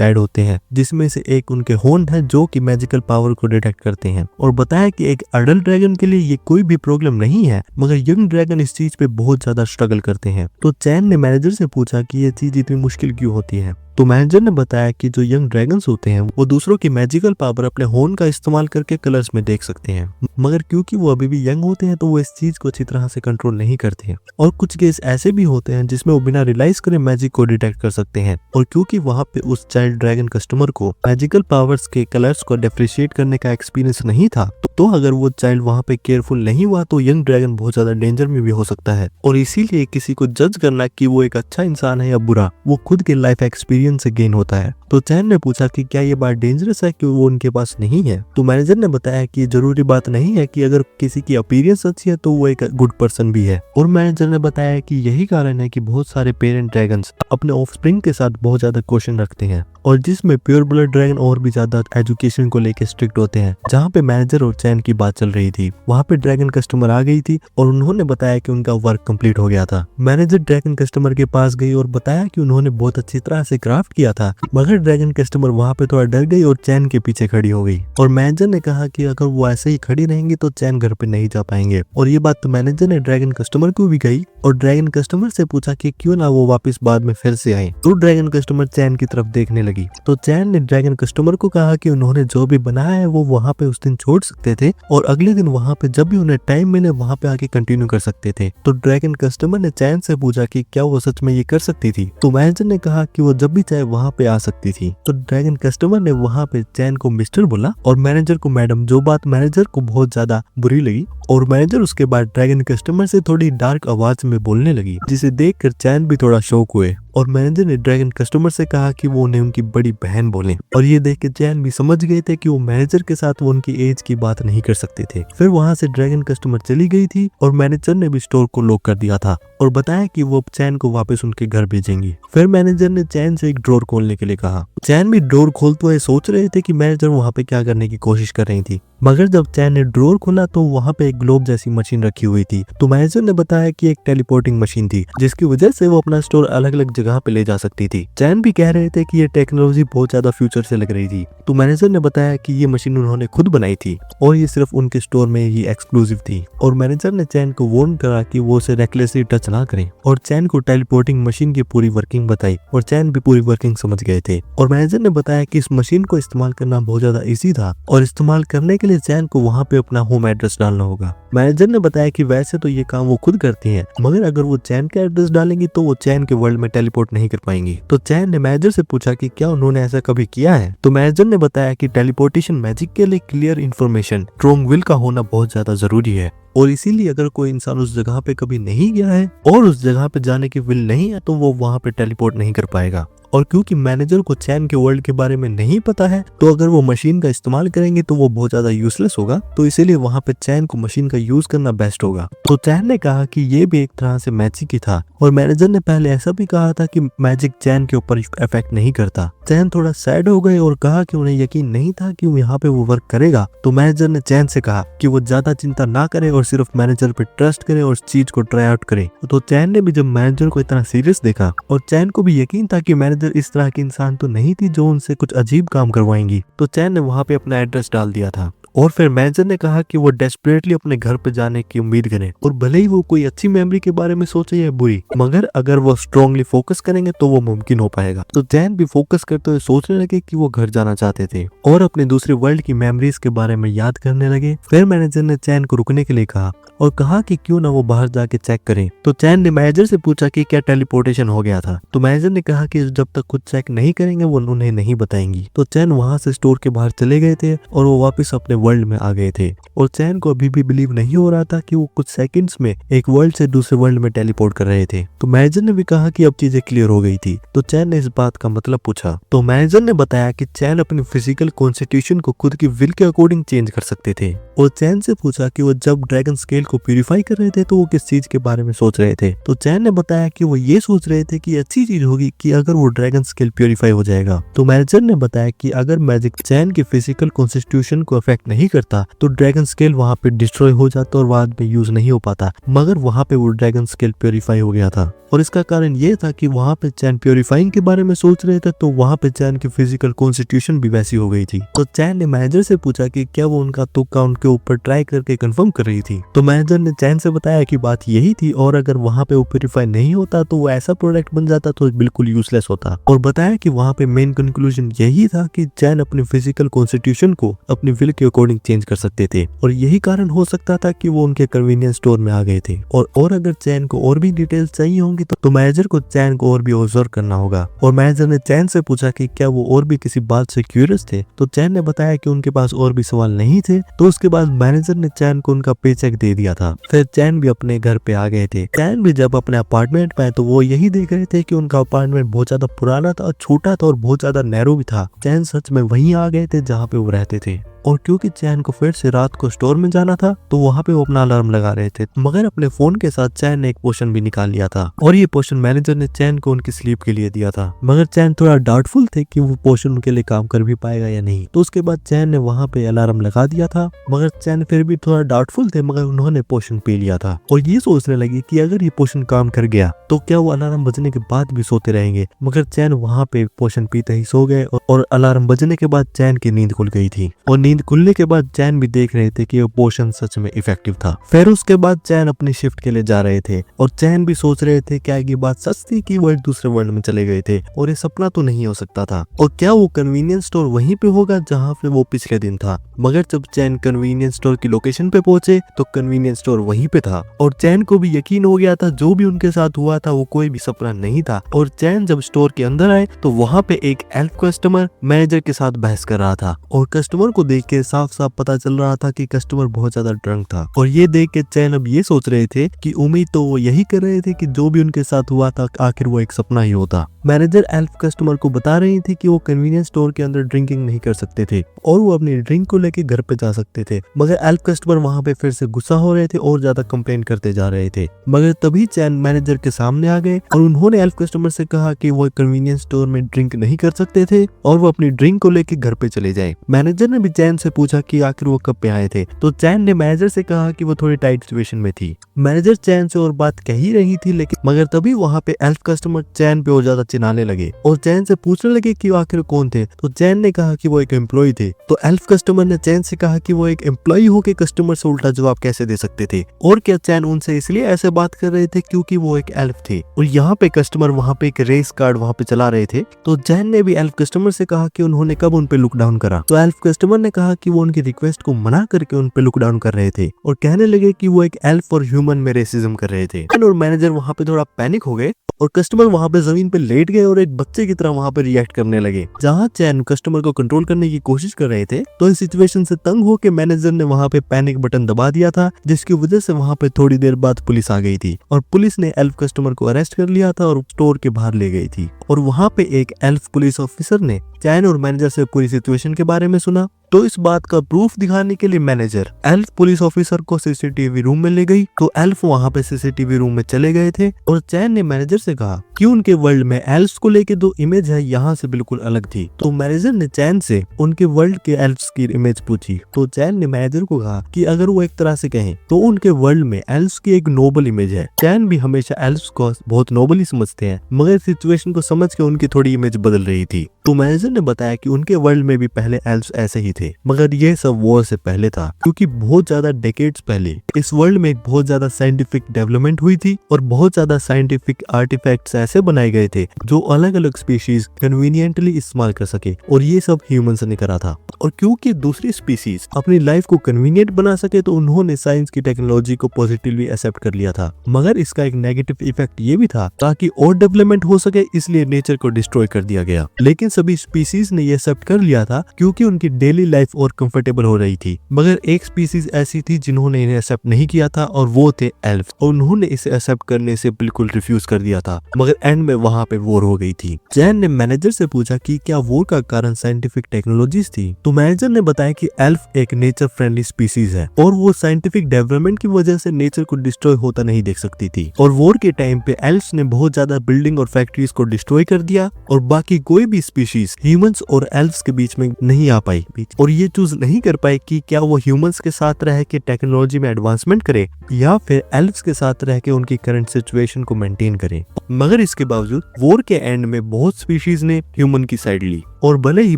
S1: ऐड होते हैं जिसमें से एक उनके हॉर्न है जो कि मैजिकल पावर को डिटेक्ट करते हैं। और बताया कि एक अडल्ट ड्रैगन के लिए ये कोई भी प्रॉब्लम नहीं है मगर यंग ड्रैगन इस चीज पे बहुत ज्यादा स्ट्रगल करते हैं। तो चैन ने मैनेजर से पूछा कि ये चीज इतनी मुश्किल क्यों होती है। तो मैनेजर ने बताया कि जो यंग ड्रैगन्स होते हैं वो दूसरों की मैजिकल पावर अपने हॉर्न का इस्तेमाल करके कलर्स में देख सकते हैं मगर क्योंकि वो अभी भी यंग होते हैं तो वो इस चीज को अच्छी तरह से कंट्रोल नहीं करते हैं। और कुछ केस ऐसे भी होते हैं जिसमें वो बिना रियलाइज करे मैजिक को डिटेक्ट कर सकते हैं और क्योंकि वहाँ पे उस चाइल्ड ड्रैगन कस्टमर को मैजिकल पावर्स के कलर्स को डिफरेंशिएट करने का एक्सपीरियंस नहीं था तो अगर वो चाइल्ड वहाँ पे केयरफुल नहीं हुआ तो यंग ड्रैगन बहुत ज्यादा डेंजर में भी हो सकता है। और इसीलिए किसी को जज करना कि वो एक अच्छा इंसान है या बुरा वो खुद के लाइफ एक्सपीरियंस से गेन होता है। तो चैन ने पूछा कि क्या ये बात डेंजरस है कि वो उनके पास नहीं है। तो मैनेजर ने बताया कि जरूरी बात नहीं है कि अगर किसी की अपीयरेंस अच्छी है तो वो एक गुड पर्सन भी है। और मैनेजर ने बताया कि यही कारण है कि बहुत सारे पेरेंट ड्रैगन्स अपने ऑफस्प्रिंग के साथ बहुत ज्यादा क्वेश्चन रखते हैं और जिसमें प्योर ब्लड ड्रैगन और भी ज्यादा एजुकेशन को लेकर स्ट्रिक्ट होते हैं। जहाँ पे मैनेजर और चैन की बात चल रही थी वहाँ पे ड्रैगन कस्टमर आ गई थी और उन्होंने बताया कि उनका वर्क कंप्लीट हो गया था। मैनेजर ड्रैगन कस्टमर के पास गई और बताया कि उन्होंने बहुत अच्छी तरह से क्राफ्ट किया था मगर ड्रैगन कस्टमर वहाँ पे थोड़ा डर गई और चैन के पीछे खड़ी हो गई। और मैनेजर ने कहा कि अगर वो ऐसे ही खड़ी रहेंगी तो चैन घर पे नहीं जा पाएंगे। और ये बात तो मैनेजर ने ड्रैगन कस्टमर को भी कही और ड्रैगन कस्टमर से पूछा कि क्यों ना वो वापस बाद में फिर से आए। तो ड्रैगन कस्टमर चैन की तरफ देखने लगी तो चैन ने ड्रैगन कस्टमर को कहा कि उन्होंने जो भी बनाया है वो वहाँ पे उस दिन छोड़ सकते थे और अगले दिन वहाँ पे जब भी उन्हें टाइम मिले वहाँ पे आके कंटिन्यू कर सकते थे। तो ड्रैगन कस्टमर ने चैन से पूछा कि क्या वो सच में ये कर सकती थी। तो मैनेजर ने कहा कि वो जब भी चाहे वहाँ पे आ सकती थी। तो ड्रैगन कस्टमर ने वहाँ पे चैन को मिस्टर बोला और मैनेजर को मैडम, जो बात मैनेजर को बहुत ज्यादा बुरी लगी। और मैनेजर उसके बाद ड्रैगन कस्टमर से थोड़ी डार्क आवाज में बोलने लगी जिसे देखकर चैन भी थोड़ा शॉक हुए। और मैनेजर ने ड्रैगन कस्टमर से कहा कि वो उन्हें उनकी बड़ी बहन बोले और ये देख के चैन भी समझ गए थे कि वो मैनेजर के साथ वो उनकी एज की बात नहीं कर सकते थे। फिर वहां से ड्रैगन कस्टमर चली गई थी और मैनेजर ने भी स्टोर को लॉक कर दिया था और बताया कि वो चैन को वापस उनके घर भेजेंगी। फिर मैनेजर ने चैन से एक ड्रॉर खोलने के लिए कहा। चैन भी ड्रॉर खोलते हुए सोच रहे थे कि मैनेजर वहां पे क्या करने की कोशिश कर रही थी मगर जब चैन ने ड्रॉर खोला तो वहाँ पे एक ग्लोब जैसी मशीन रखी हुई थी। तो मैनेजर ने बताया कि एक टेलीपोर्टिंग मशीन थी जिसकी वजह से वो अपना स्टोर अलग अलग जगह पे ले जा सकती थी। चैन भी कह रहे थे कि ये टेक्नोलॉजी बहुत ज्यादा फ्यूचर से लग रही थी। तो मैनेजर ने बताया कि ये मशीन उन्होंने खुद बनाई थी और ये सिर्फ उनके स्टोर में ही एक्सक्लूसिव थी। और मैनेजर ने चैन को वार्न करा कि वो उसे रेकलेसली टच ना करें और चैन को टेलीपोर्टिंग मशीन की पूरी वर्किंग बताई और चैन भी पूरी वर्किंग समझ गए थे। और मैनेजर ने बताया कि इस मशीन को इस्तेमाल करना बहुत ज्यादा इजी था और इस्तेमाल करने के लिए चैन को वहाँ पे अपना होम एड्रेस डालना होगा। मैनेजर ने बताया कि वैसे तो ये काम वो खुद करती हैं, मगर अगर वो चैन का एड्रेस डालेंगी तो वो चैन के वर्ल्ड में टेलीपोर्ट नहीं कर पाएंगी। तो चैन ने मैनेजर से पूछा कि क्या उन्होंने ऐसा कभी किया है। तो मैनेजर ने बताया कि टेलीपोर्टेशन मैजिक के लिए क्लियर इन्फॉर्मेशन, स्ट्रॉन्ग विल का होना बहुत ज्यादा जरूरी है और इसीलिए अगर कोई इंसान उस जगह पे कभी नहीं गया है और उस जगह पे जाने की विल नहीं है तो वो वहाँ पे टेलीपोर्ट नहीं कर पाएगा। और क्योंकि मैनेजर को चैन के वर्ल्ड के बारे में नहीं पता है तो अगर वो मशीन का इस्तेमाल करेंगे तो वो बहुत ज्यादा यूजलेस होगा, तो इसीलिए वहाँ पे चैन को मशीन का यूज करना बेस्ट होगा। तो चैन ने कहा कि ये भी एक तरह से मैजिक ही था और मैनेजर ने पहले ऐसा भी कहा था कि मैजिक चैन के ऊपर इफेक्ट नहीं करता। चैन थोड़ा सैड हो गए और कहा कि उन्हें यकीन नहीं था कि यहाँ पे वो वर्क करेगा। तो मैनेजर ने चैन से कहा कि वो ज्यादा चिंता ना करे और सिर्फ मैनेजर पे ट्रस्ट करे और चीज को ट्राई आउट करे। तो चैन ने भी जब मैनेजर को इतना सीरियस देखा और चैन को भी यकीन था कि मैनेजर इस तरह की इंसान तो नहीं थी जो उनसे कुछ अजीब काम करवाएंगी, तो चैन ने वहाँ पे अपना एड्रेस डाल दिया था। और फिर मैनेजर ने कहा कि वो डेस्परेटली अपने घर पे जाने की उम्मीद करें और भले ही वो कोई अच्छी मेमोरी के बारे में सोचे या बुरी, मगर अगर वो स्ट्रांगली फोकस करेंगे तो वो मुमकिन हो पाएगा। तो चैन भी फोकस करते हुए सोचने लगे कि वो घर जाना चाहते थे और अपने दूसरे वर्ल्ड की मेमोरीज के बारे में याद करने लगे। फिर मैनेजर ने चैन को रुकने के लिए कहा और कहा कि क्यों ना वो बाहर जाके चेक करें। तो चैन ने मैनेजर से पूछा कि क्या टेलीपोर्टेशन हो गया था। तो मैनेजर ने कहा कि जब तक खुद चेक नहीं करेंगे वो उन्हें नहीं बताएंगी। तो चैन वहां से स्टोर के बाहर चले गए थे और वो वापस अपने वर्ल्ड में आ गए थे और चैन को अभी भी बिलीव नहीं हो रहा था कि वो कुछ सेकंड्स में एक वर्ल्ड से दूसरे वर्ल्ड में टेलीपोर्ट कर रहे थे। तो मैनेजर ने भी कहा कि अब चीजें क्लियर हो गई थी। तो चैन ने इस बात का मतलब पूछा। तो मैनेजर ने बताया कि चैन अपनी फिजिकल कॉन्स्टिट्यूशन को खुद की विल के अकॉर्डिंग चेंज कर सकते थे और चैन से पूछा कि वो जब ड्रैगन स्केल को प्यूरिफाई कर रहे थे तो वो किस चीज के बारे में सोच रहे थे। तो चैन ने बताया कि वो ये सोच रहे थे कि अच्छी चीज होगी कि अगर वो ड्रैगन स्केल प्यूरिफाई हो जाएगा। तो मैनेजर ने बताया कि अगर मैजिक चैन की फिजिकल कॉन्स्टिट्यूशन को अफेक्ट नहीं करता तो ड्रैगन स्केल वहाँ पे डिस्ट्रॉय हो जाता और बाद में यूज नहीं हो पाता, मगर वहाँ पे वो ड्रैगन स्केल प्यूरिफाई हो गया था और इसका कारण ये था कि वहाँ पे चैन प्यूरिफाइंग के बारे में सोच रहे थे तो वहाँ पे चैन की फिजिकल कॉन्स्टिट्यूशन भी वैसी हो गई थी। तो चैन ने मैनेजर से पूछा कि क्या वो उनका तुक्का उनके ऊपर ट्राई करके कंफर्म कर रही थी। तो मैनेजर ने चैन से बताया कि बात यही थी और अगर वहाँ पे वो प्यूरिफाई नहीं होता तो वो ऐसा प्रोडक्ट बन जाता तो बिल्कुल यूजलेस होता और बताया कि वहाँ पे मेन कंक्लूजन यही था कि चैन अपनी फिजिकल कॉन्स्टिट्यूशन को अपनी विल के अकॉर्डिंग चेंज कर सकते थे और यही कारण हो सकता था कि वो उनके कन्वीनियंस स्टोर में आ गए थे। और अगर चैन को और भी डिटेल्स चाहिए होंगी तो मैनेजर को चैन को और भी ऑब्जर्व करना होगा। और मैनेजर ने चैन से पूछा कि क्या वो और भी किसी बात से क्यूरियस थे। तो चैन ने बताया कि उनके पास और भी सवाल नहीं थे। तो उसके बाद मैनेजर ने चैन को उनका पे चेक दे दिया था। फिर चैन भी अपने घर पे आ गए थे। चैन भी जब अपने अपार्टमेंट पे आए तो वो यही देख रहे थे कि उनका अपार्टमेंट बहुत ज्यादा पुराना था, छोटा था और बहुत ज्यादा नैरो भी था। चैन सच में वहीं आ गए थे जहाँ पे वो रहते थे और क्योंकि चैन को फिर से रात को स्टोर में जाना था तो वहाँ पे वो अपना अलार्म लगा रहे थे, मगर अपने फोन के साथ चैन ने एक पोशन भी निकाल लिया था और ये पोशन मैनेजर ने चैन को उनकी स्लीप के लिए दिया था। मगर चैन थोड़ा डाउटफुल थे कि वो पोशन उनके लिए काम कर भी पाएगा या नहीं। तो उसके बाद चैन ने वहाँ पे अलार्म लगा दिया था, मगर चैन फिर भी थोड़ा डाउटफुल थे, मगर उन्होंने पोशन पी लिया था और ये सोचने लगी कि अगर ये पोशन काम कर गया तो क्या वो अलार्म बजने के बाद भी सोते रहेंगे। मगर चैन वहाँ पे पोशन पीते ही सो गए और अलार्म बजने के बाद चैन की नींद खुल गई थी और नींद खुलने के बाद चैन भी देख रहे थे कि वो पोशन सच में इफेक्टिव था। फिर उसके बाद चैन अपनी शिफ्ट के लिए जा रहे थे और चैन भी सोच रहे थे क्या ये बात सच थी कि वो दूसरे वर्ल्ड में चले गए थे और ये सपना तो नहीं हो सकता था और क्या वो कन्वीनियंस स्टोर वहीं पे होगा जहाँ पे वो पिछले दिन था। मगर जब चैन कन्वीनियंस स्टोर की लोकेशन पे पहुंचे तो कन्वीनियंस स्टोर वहीं पे था और चैन को भी यकीन हो गया था जो भी उनके साथ हुआ था वो कोई भी सपना नहीं था। और चैन जब स्टोर के अंदर आए तो वहाँ पे एक एल्फ कस्टमर मैनेजर के साथ बहस कर रहा था और कस्टमर को देख के साफ साफ पता चल रहा था कि कस्टमर बहुत ज्यादा ड्रंक था और ये देख के चैन अब ये सोच रहे थे कि उम्मीद तो वो यही कर रहे थे कि जो भी उनके साथ हुआ था आखिर वो एक सपना ही होता। मैनेजर एल्फ कस्टमर को बता रही थी कि वो कन्वीनियंस स्टोर के अंदर ड्रिंकिंग नहीं कर सकते थे और वो अपनी ड्रिंक को लेके घर पे जा सकते थे। मगर एल्फ कस्टमर वहां पे फिर से गुस्सा हो रहे थे और ज्यादा कंप्लेन करते जा रहे थे। मगर तभी चैन मैनेजर के सामने आ गए और उन्होंने एल्फ कस्टमर से कहा कि वो कन्वीनियंस स्टोर में ड्रिंक नहीं कर सकते थे और वो अपनी ड्रिंक को लेके घर पे चले जाए। मैनेजर ने भी चैन से पूछा कि आखिर वो कब पे आए थे, तो चैन ने मैनेजर से कहा कि वो थोड़ी टाइट सिचुएशन में थी। मैनेजर चैन से और बात कह ही रही थी, लेकिन मगर तभी वहां पे एल्फ कस्टमर चैन पे और ज्यादा चिल्लाने लगे और चैन से पूछने लगे कि आखिर कौन थे, तो चैन ने कहा कि वो एक एम्प्लॉय थे। तो एल्फ कस्टमर ने चैन से कहा कि वो एक एम्प्लॉय होके कस्टमर से उल्टा जवाब कैसे दे सकते थे, और क्या चैन उनसे इसलिए ऐसे बात कर रहे थे क्योंकि वो एक एल्फ थे। और यहाँ पे कस्टमर वहाँ पे एक रेस कार्ड वहाँ पे चला रहे थे, तो चैन ने भी एल्फ कस्टमर से कहा कि उन्होंने कब उन पे लुक डाउन करा। तो एल्फ कस्टमर ने कहा कि वो उनकी रिक्वेस्ट को मना करके उन पे लुक डाउन कर रहे थे और कहने लगे कि वो एक एल्फ और ह्यूमन में रेसिज्म कर रहे थे। और मैनेजर वहाँ पे थोड़ा पैनिक हो गए और कस्टमर वहाँ पे जमीन पे लेट गए और एक बच्चे की तरह वहाँ पे रिएक्ट करने लगे। जहाँ चैन कस्टमर को कंट्रोल करने की कोशिश कर रहे थे, तो इस सिचुएशन से तंग होकर मैनेजर ने वहाँ पे पैनिक बटन दबा दिया था, जिसकी वजह से वहाँ पे थोड़ी देर बाद पुलिस आ गई थी और पुलिस ने एल्फ कस्टमर को अरेस्ट कर लिया था और स्टोर के बाहर ले गई थी। और वहाँ पे एक एल्फ पुलिस ऑफिसर ने चैन और मैनेजर से पूरी सिचुएशन के बारे में सुना। तो इस बात का प्रूफ दिखाने के लिए मैनेजर एल्फ पुलिस ऑफिसर को सीसीटीवी रूम में ले गई। तो एल्फ वहाँ पे सीसीटीवी रूम में चले गए थे और चैन ने मैनेजर से कहा कि उनके वर्ल्ड में एल्फ्स को लेके दो इमेज है, यहाँ से बिल्कुल अलग थी। तो मैनेजर ने चैन से उनके वर्ल्ड के एल्फ्स की इमेज पूछी। तो चैन ने मैनेजर को कहा कि अगर वो एक तरह से कहें तो उनके वर्ल्ड में एल्फ्स की एक नोबल इमेज है। चैन भी हमेशा एल्फ्स को बहुत नोबल ही समझते हैं, मगर सिचुएशन को समझ के उनकी थोड़ी इमेज बदल रही थी। तो मैनेजर ने बताया कि उनके वर्ल्ड में भी पहले एल्फ्स ऐसे ही थे, मगर ये सब वॉर से पहले था, क्योंकि बहुत ज्यादा डेकेड्स पहले इस वर्ल्ड में बहुत ज्यादा साइंटिफिक डेवलपमेंट हुई थी और बहुत ज्यादा साइंटिफिक आर्टिफैक्ट्स ऐसे बनाए गए थे जो अलग अलग स्पीशीज कन्वीनियंटली इस्तेमाल कर सके, और ये सब ह्यूमंस ने करा था। और क्योंकि दूसरी स्पीशीज अपनी लाइफ को कन्वीनियंट बना सके, तो उन्होंने साइंस की टेक्नोलॉजी को पॉजिटिवली एक्सेप्ट कर लिया था। मगर इसका एक नेगेटिव इफेक्ट ये भी था, ताकि और डेवलपमेंट हो सके इसलिए नेचर को डिस्ट्रॉय कर दिया गया। लेकिन सभी स्पीशीज ने ये एक्सेप्ट कर लिया था क्योंकि उनकी डेली लाइफ और कंफर्टेबल हो रही थी। मगर एक स्पीशीज ऐसी थी जिन्होंने इन्हें एक्सेप्ट नहीं किया था, और वो थे एल्फ्स, और उन्होंने इसे एक्सेप्ट करने से बिल्कुल रिफ्यूज कर दिया था। मगर एंड में वहां पे वॉर हो गई थी। चैन ने मैनेजर से पूछा कि क्या वॉर का कारण साइंटिफिक टेक्नोलॉजीज थी। तो मैनेजर ने बताया कि एल्फ एक नेचर फ्रेंडली स्पीशीज है और वो साइंटिफिक डेवलपमेंट की वजह से नेचर को डिस्ट्रॉय होता नहीं देख सकती थी। और वॉर के टाइम पे एल्फ्स ने बहुत ज्यादा बिल्डिंग और फैक्ट्रीज को डिस्ट्रॉय कर दिया, और बाकी कोई भी स्पीशीज ह्यूमंस और एल्फ्स के बीच में नहीं आ पाई, और ये चूज नहीं कर पाए कि क्या वो ह्यूमंस के साथ रह के टेक्नोलॉजी में एडवांसमेंट करे या फिर एल्फ्स के साथ रह के उनकी करंट सिचुएशन को मेंटेन करे। मगर इसके बावजूद वॉर के एंड में बहुत स्पीशीज ने ह्यूमन की साइड ली, और भले ही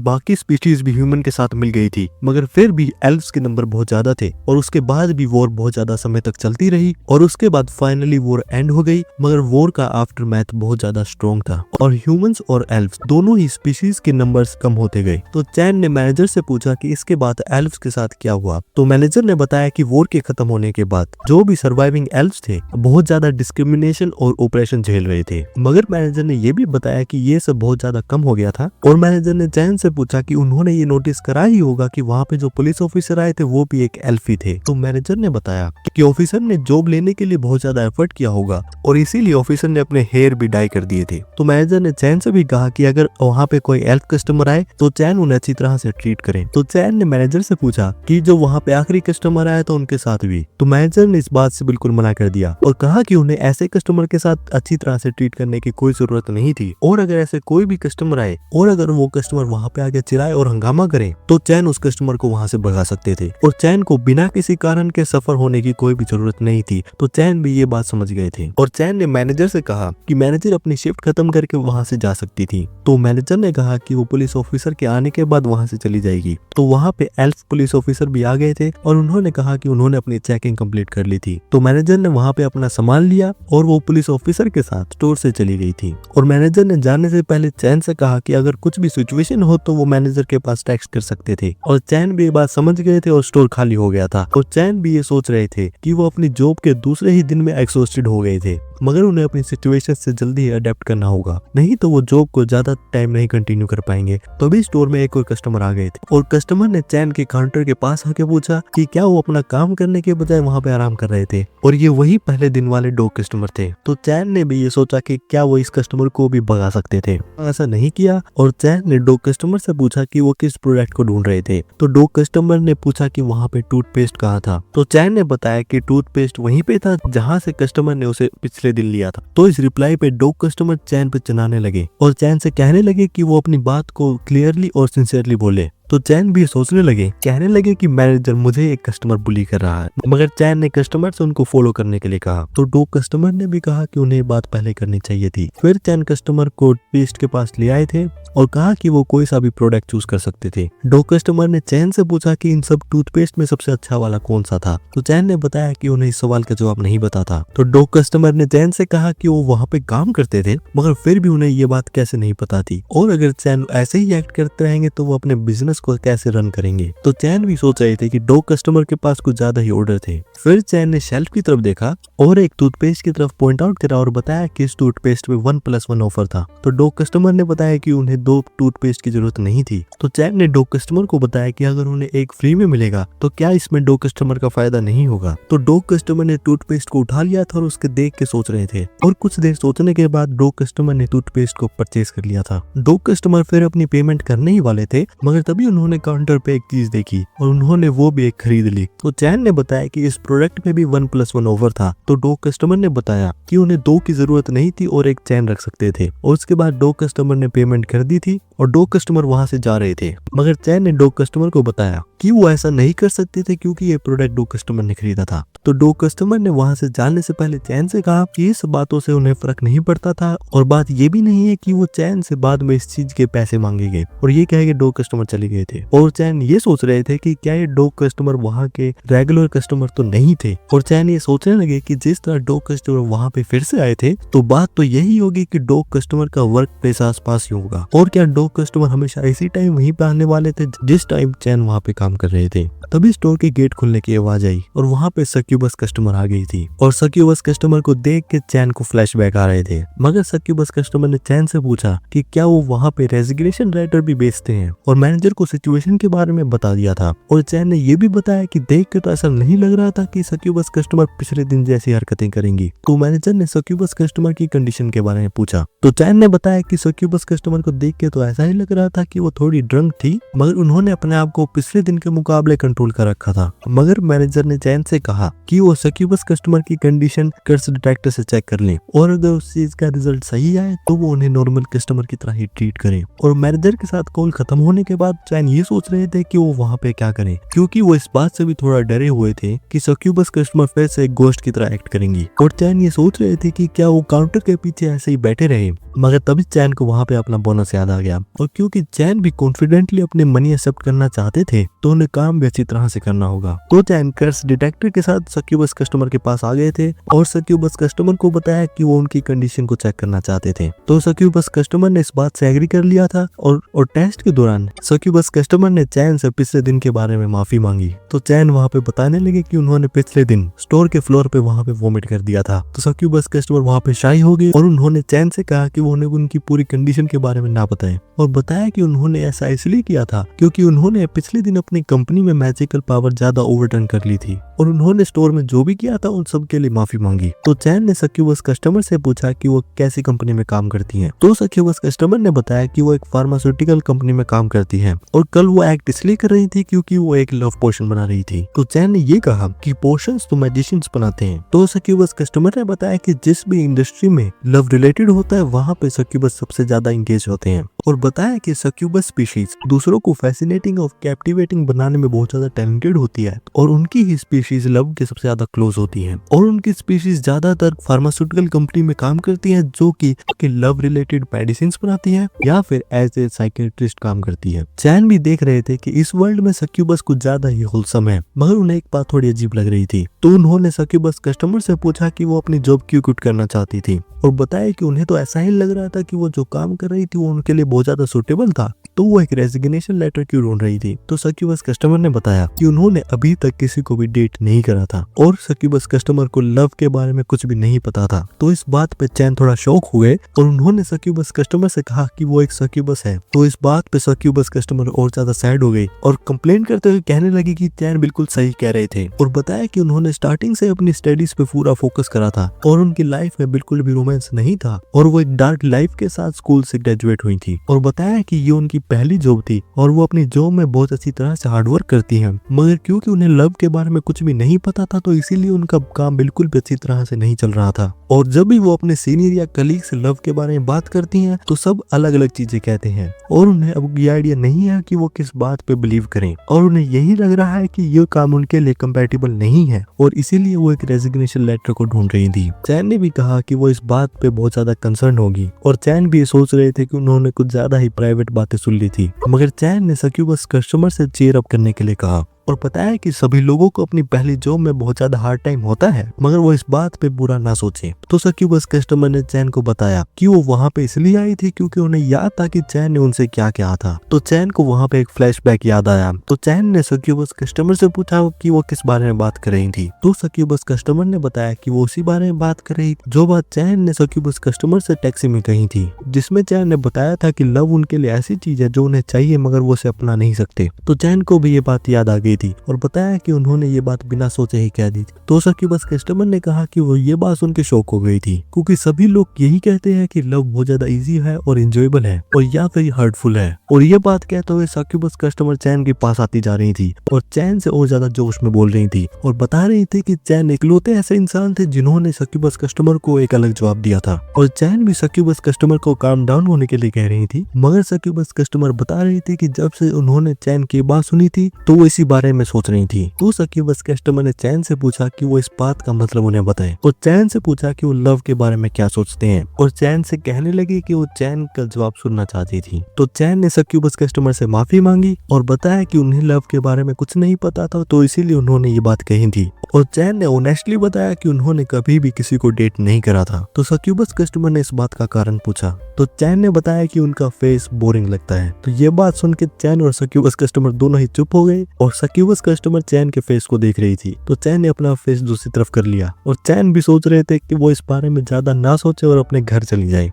S1: बाकी स्पीशीज भी ह्यूमन के साथ मिल गई थी, मगर फिर भी एल्फ्स के नंबर बहुत ज्यादा थे। और उसके बाद भी वॉर बहुत ज्यादा समय तक चलती रही, और उसके बाद फाइनली वॉर एंड हो गई। मगर वॉर का आफ्टर मैथ बहुत ज्यादा स्ट्रॉन्ग था, और ह्यूमंस और एल्फ्स दोनों ही स्पीशीज के नंबर्स कम होते गए। तो चैन ने मैनेजर से पूछा कि इसके बाद एल्फ्स के साथ क्या हुआ। तो मैनेजर ने बताया कि वॉर के खत्म होने के बाद जो भी सर्वाइविंग एल्फ्स थे बहुत ज्यादा डिस्क्रिमिनेशन और ऑपरेशन झेल रहे थे। मगर मैनेजर ने यह भी बताया कि ये सब बहुत ज्यादा कम हो गया था। और मैनेजर ने चैन से पूछा कि उन्होंने ये नोटिस करा ही होगा कि वहाँ पे जो पुलिस ऑफिसर आए थे वो भी एक एल्फ ही थे। तो मैनेजर ने बताया कि ऑफिसर ने जॉब लेने के लिए बहुत ज्यादा एफर्ट किया होगा, और इसीलिए ऑफिसर ने अपने हेयर भी डाई कर दिए थे। तो मैनेजर ने चैन से भी कहा कि अगर वहाँ पे कोई एल्फ कस्टमर आए तो चैन उन्हें अच्छी तरह से ट्रीट करे। तो चैन ने मैनेजर से पूछा कि जो वहाँ पे आखिरी कस्टमर आए तो उनके साथ भी। तो मैनेजर ने इस बात से बिल्कुल मना कर दिया और कहा कि उन्हें ऐसे कस्टमर के साथ अच्छी तरह से ट्रीट करने की कोई जरूरत नहीं थी, और अगर ऐसे कोई भी कस्टमर आए और अगर वो कस्टमर वहाँ पे आके चिल्लाए और हंगामा करे तो चैन उस कस्टमर को वहाँ से भगा सकते थे, और चैन को बिना किसी कारण के सफर होने की कोई भी जरूरत नहीं थी। तो चैन भी ये बात समझ गए थे, और चैन ने मैनेजर से कहा कि मैनेजर अपनी शिफ्ट खत्म करके वहाँ से जा सकती थी। तो मैनेजर ने कहा कि वो पुलिस ऑफिसर के आने के बाद वहाँ से चली जाएगी। तो वहाँ पे एल्फ पुलिस ऑफिसर भी आ गए थे, और उन्होंने कहा कि उन्होंने अपनी चेकिंग कंप्लीट कर ली थी। तो मैनेजर ने वहाँ पे अपना सामान लिया और वो पुलिस ऑफिसर के साथ स्टोर से चली गई थी। और मैनेजर ने जाने से पहले चैन से कहा कि अगर कुछ भी सिचुएशन सिचुएशन हो तो वो मैनेजर के पास टेक्स्ट कर सकते थे। और चैन भी ये बात समझ गए थे और स्टोर खाली हो गया था। और चैन भी ये सोच रहे थे कि वो अपनी जॉब के दूसरे ही दिन में एक्सॉस्टेड हो गए थे, मगर उन्हें अपनी सिचुएशन से जल्दी ही अडेप्ट करना होगा, नहीं तो वो जॉब को ज्यादा टाइम नहीं कंटिन्यू कर पाएंगे। तो अभी स्टोर में एक और कस्टमर आ गए थे और कस्टमर ने चैन के काउंटर के पास आके पूछा कि क्या वो अपना काम करने के बजाय वहाँ पे आराम कर रहे थे, और ये वही पहले दिन वाले डॉग कस्टमर थे। तो चैन ने भी ये सोचा कि क्या वो इस कस्टमर को भी भगा सकते थे। ऐसा नहीं किया और चैन ने डॉग कस्टमर से पूछा कि वो किस प्रोडक्ट को ढूंढ रहे थे। तो डॉग कस्टमर ने पूछा कि वहाँ पे टूथपेस्ट कहाँ था। तो चैन ने बताया कि टूथपेस्ट वहीं पे था जहाँ से कस्टमर ने उसे पिछले दिन लिया था। तो इस रिप्लाई पे डॉग कस्टमर चैन पे चिल्लाने लगे और चैन से कहने लगे कि वो अपनी बात को क्लियरली और सिंसियरली बोले। तो चैन भी सोचने लगे, कहने लगे कि मैनेजर मुझे एक कस्टमर बुली कर रहा है, मगर चैन ने कस्टमर से उनको फॉलो करने के लिए कहा। तो डॉग कस्टमर ने भी कहा कि उन्हें बात पहले करनी चाहिए थी। फिर चैन कस्टमर को पेस्ट के पास ले आए थे और कहा कि वो कोई सा भी प्रोडक्ट चूज कर सकते थे। डॉग कस्टमर ने चैन से पूछा कि इन सब टूथपेस्ट में सबसे अच्छा वाला कौन सा था। तो चैन ने बताया कि उन्हें इस सवाल का जवाब नहीं पता था। तो डॉग कस्टमर ने चैन से कहा कि वो वहाँ पे काम करते थे, मगर फिर भी उन्हें ये बात कैसे नहीं पता थी, और अगर चैन ऐसे ही एक्ट करते रहेंगे तो वो अपने बिजनेस को कैसे रन करेंगे। तो चैन भी सोच रहे थे कि डॉग कस्टमर के पास कुछ ज्यादा ही ऑर्डर थे। फिर चैन ने शेल्फ की तरफ देखा और एक टूथपेस्ट की तरफ पॉइंट आउट करा और बताया कि इस टूथपेस्ट में 1+1 ऑफर था। तो डॉग कस्टमर ने बताया कि उन्हें 2 टूथपेस्ट की जरूरत नहीं थी। तो चैन ने डॉग कस्टमर को बताया कि अगर उन्हें एक फ्री में मिलेगा तो क्या इसमें डॉग कस्टमर का फायदा नहीं होगा। तो डॉग कस्टमर ने टूथपेस्ट को उठा लिया था और उसके देख के सोच रहे थे, और कुछ देर सोचने के बाद डॉग कस्टमर ने टूथपेस्ट को परचेज कर लिया था। डॉग कस्टमर फिर अपनी पेमेंट करने ही वाले थे, मगर तभी उन्होंने काउंटर पे एक चीज देखी और उन्होंने वो भी एक खरीद ली। तो चैन ने बताया कि इस प्रोडक्ट में भी 1+1 ऑफर था। तो डॉग कस्टमर ने बताया कि उन्हें 2 की जरूरत नहीं थी और एक चैन रख सकते थे। और उसके बाद डॉग कस्टमर ने पेमेंट कर दी थी और डॉग कस्टमर वहां से जा रहे थे, मगर चैन ने डॉग कस्टमर को बताया कि वो ऐसा नहीं कर सकते थे क्योंकि ये प्रोडक्ट डॉग कस्टमर ने खरीदा था। तो डॉग कस्टमर ने वहां से जाने से पहले चैन से कहा कि इस बातों से उन्हें फर्क नहीं पड़ता था, और बात ये भी नहीं है कि वो चैन से बाद में इस चीज के पैसे मांगेंगे। और ये कह के डॉग कस्टमर चले गए थे और चैन ये सोच रहे थे कि क्या ये डॉग कस्टमर वहाँ के रेगुलर कस्टमर तो नहीं थे। और चैन ये सोचने लगे कि जिस तरह डॉग कस्टमर वहाँ पे फिर से आए थे तो बात तो यही होगी कि डॉग कस्टमर का वर्क प्लेस आसपास ही होगा, और क्या डॉग कस्टमर हमेशा इसी टाइम वहीं पे आने वाले थे जिस टाइम चैन वहाँ पे काम कर रहे थे। तभी स्टोर के गेट खुलने की आवाज आई और वहाँ पे सक्यूबस कस्टमर आ गई थी, और सक्यूबस कस्टमर को देख के चैन को फ्लैशबैक आ रहे थे। मगर सक्यूबस कस्टमर ने चैन से पूछा कि क्या वो वहाँ पे रेजिग्नेशन लेटर भी बेचते हैं, और मैनेजर को सिचुएशन के बारे में बता दिया था। और चैन ने ये भी बताया कि देख के तो ऐसा नहीं लग रहा था कि सक्यूबस कस्टमर पिछले दिन जैसी हरकतें करेंगी। तो मैनेजर ने सक्यूबस कस्टमर की कंडीशन के बारे में पूछा। तो चैन ने बताया कि सक्यूबस कस्टमर को देख के तो ऐसा ही लग रहा था कि वो थोड़ी ड्रंक थी, मगर उन्होंने अपने आप को पिछले दिन के मुकाबले कंट्रोल कर रखा था। मगर मैनेजर ने चैन से कहा कि वो सक्यूबस कस्टमर की कंडीशन कर्स डिटेक्टर से चेक कर लें, और अगर उस चीज का रिजल्ट सही आए तो वो उन्हें नॉर्मल कस्टमर की तरह ही ट्रीट करें। और मैनेजर के साथ कॉल खत्म होने के बाद चैन ये सोच रहे थे कि वो वहाँ पे क्या करें, क्योंकि वो इस बात से भी थोड़ा डरे हुए थे कि सक्यूबस कस्टमर फिर से एक गोस्ट की तरह एक्ट करेंगी। और चैन ये सोच रहे थे कि क्या वो काउंटर के पीछे ऐसे ही बैठे रहे। मगर तभी चैन को वहाँ पे अपना बोनस याद आ गया, और क्योंकि चैन भी कॉन्फिडेंटली अपने मनी एक्सेप्ट करना चाहते थे तो उन्हें काम भी अच्छी तरह से करना होगा। तो चैन कर्स डिटेक्टर के साथ सक्यूबस कस्टमर के पास आ गए थे और सक्यूबस कस्टमर को बताया कि वो उनकी कंडीशन को चेक करना चाहते थे। तो सक्यूबस कस्टमर ने इस बात से एग्री कर लिया था, और टेस्ट के दौरान सक्यूबस कस्टमर ने चैन से पिछले दिन के बारे में माफी मांगी। तो चैन वहाँ पे बताने लगे कि उन्होंने पिछले दिन स्टोर के फ्लोर पे वहाँ पे वोमिट कर दिया था। तो सक्यूबस कस्टमर वहाँ पे शाई हो गए और उन्होंने चैन से कहा कि वो उन्हें उनकी पूरी कंडीशन के बारे में ना बताएं, और बताया कि उन्होंने ऐसा इसलिए किया था क्योंकि उन्होंने पिछले दिन अपनी कंपनी में मैजिकल पावर ज्यादा ओवरटर्न कर ली थी, और उन्होंने स्टोर में जो भी किया था उन सब के लिए माफी मांगी। तो चैन ने सक्यूबस कस्टमर से पूछा कि वो कैसी कंपनी में काम करती हैं। तो सक्यूबस कस्टमर ने बताया कि वो एक फार्मास्यूटिकल कंपनी में काम करती है, और कल वो एक्ट इसलिए कर रही थी क्योंकि वो एक लव पोशन बना रही थी। तो चैन ने ये कहा कि पोशंस तो मेडिसिन्स बनाते हैं। तो सक्यूबस कस्टमर ने बताया कि जिस भी इंडस्ट्री में लव रिलेटेड होता है वहाँ पे सक्यूबस सबसे ज्यादा इंगेज होते हैं, और बताया कि सक्यूबस स्पीशीज दूसरों को फैसिनेटिंग और कैप्टिवेटिंग बनाने में बहुत ज्यादा टैलेंटेड होती है, और उनकी ही स्पीशीज लव के सबसे ज्यादा क्लोज होती हैं, और उनकी स्पीशीज ज्यादातर फार्मास्यूटिकल कंपनी में काम करती हैं जो कि लव रिलेटेड मेडिसिन बनाती हैं या फिर एज ए साइकियाट्रिस्ट काम करती है। चैन भी देख रहे थे कि इस वर्ल्ड में सक्यूबस कुछ ज्यादा ही होलसम है, मगर उन्हें एक बात थोड़ी अजीब लग रही थी। तो उन्होंने सक्यूबस कस्टमर से पूछा कि वो अपनी जॉब क्यों क्विट करना चाहती थी, और बताया कि उन्हें तो ऐसा ही लग रहा था कि वो जो काम कर रही थी वो उनके लिए बहुत ज्यादा सुटेबल था, तो वो एक रेजिग्नेशन लेटर क्यों ढूंढ रही थी। तो सक्यूबस कस्टमर ने बताया कि उन्होंने अभी तक किसी को भी डेट नहीं करा था और सक्यूबस कस्टमर को लव के बारे में कुछ भी नहीं पता था। तो इस बात पे चैन थोड़ा शॉक हुए और उन्होंने सक्यूबस कस्टमर से कहा कि वो एक सक्यूबस है। तो इस बात पे सक्यूबस कस्टमर और ज्यादा सैड हो गई और कंप्लेन करते हुए कहने लगी कि चैन बिल्कुल सही कह रहे थे और बताया कि उन्होंने स्टार्टिंग से अपनी स्टडीज पे पूरा फोकस करा था और उनकी लाइफ में बिल्कुल भी रोमांस नहीं था और वो एक डार्क लाइफ के साथ स्कूल से ग्रेजुएट हुई थी और बताया कि ये उनकी पहली जॉब थी और वो अपनी जॉब में बहुत अच्छी तरह से हार्डवर्क करती हैं, मगर क्योंकि उन्हें लव के बारे में कुछ भी नहीं पता था तो इसीलिए उनका काम बिल्कुल भी अच्छी तरह से नहीं चल रहा था। और जब भी वो अपने सीनियर या कलीग से लव के बारे में बात करती हैं तो सब अलग अलग चीजें कहते हैं और उन्हें अब ये आइडिया नहीं है कि वो किस बात पे बिलीव करें और उन्हें यही लग रहा है कि ये काम उनके लिए कंपैटिबल नहीं है और इसीलिए वो एक रेजिग्नेशन लेटर को ढूंढ रही थी। चैन ने भी कहा कि वो इस बात पे बहुत ज्यादा कंसर्न होगी और चैन भी सोच रहे थे कि उन्होंने कुछ ज्यादा ही प्राइवेट बातें सुन ली थी, मगर चैन ने सक्यूबस कस्टमर से चीयर अप करने के लिए कहा और बताया कि सभी लोगों को अपनी पहली जॉब में बहुत ज्यादा हार्ड टाइम होता है, मगर वो इस बात पे बुरा ना सोचे। तो सक्यूबस कस्टमर ने चैन को बताया कि वो वहाँ पे इसलिए आई थी क्योंकि उन्हें याद था कि चैन ने उनसे क्या कहा था। तो चैन को वहाँ पे एक फ्लैशबैक याद आया। तो चैन ने सक्यूबस कस्टमर से पूछा कि वो किस बारे में बात कर रही थी। तो सक्यूबस कस्टमर ने बताया कि वो उसी बारे में बात कर रही थी जो बात चैन ने सक्यूबस कस्टमर से टैक्सी में कही थी, जिसमें चैन ने बताया था कि लव उनके लिए ऐसी चीज है जो उन्हें चाहिए मगर वो उसे अपना नहीं सकते। तो चैन को भी ये बात याद आ गई थी और बताया कि उन्होंने ये बात बिना सोचे ही कह दी थी। तो सक्यूबस कस्टमर ने कहा कि वो ये बात सुन के शॉक हो गई थी क्योंकि सभी लोग यही कहते हैं कि लव बहुत ज्यादा इजी है और इंजॉयबल है और या फिर हर्टफुल है। और ये बात कहते हुए सक्यूबस कस्टमर चैन के पास आती जा रही थी और चैन से और ज्यादा जोश में बोल रही थी और बता रही थी कि चैन इकलौते ऐसे इंसान थे जिन्होंने सक्यूबस कस्टमर को एक अलग जवाब दिया था और चैन भी सक्यूबस कस्टमर को काम डाउन होने के लिए कह रही थी, मगर सक्यूबस कस्टमर बता रही थी कि जब से उन्होंने चैन की बात सुनी थी तो वो इसी बारे में सोच रही थी। तो सक्यूबस कस्टमर ने चैन से पूछा कि वो इस बात का मतलब उन्हें बताए और चैन से पूछा कि वो लव के बारे में क्या सोचते हैं और चैन से कहने लगी कि वो चैन का जवाब सुनना चाहती थी। तो चैन ने सक्यूबस कस्टमर से माफी मांगी और बताया कि उन्हें लव के बारे में कुछ नहीं पता था तो इसीलिए उन्होंने ये बात कही थी और चैन ने ऑनेस्टली बताया कि उन्होंने कभी भी किसी को डेट नहीं करा था। तो सक्यूबस कस्टमर ने इस बात का कारण पूछा तो चैन ने बताया कि उनका फेस बोरिंग लगता है। तो ये बात सुन के चैन और सक्यूबस कस्टमर दोनों ही चुप हो गए और सक्यूबस कस्टमर चैन के फेस को देख रही थी। तो चैन ने अपना फेस दूसरी तरफ कर लिया और चैन भी सोच रहे थे कि वो इस बारे में ज्यादा ना सोचे और अपने घर चली जाए।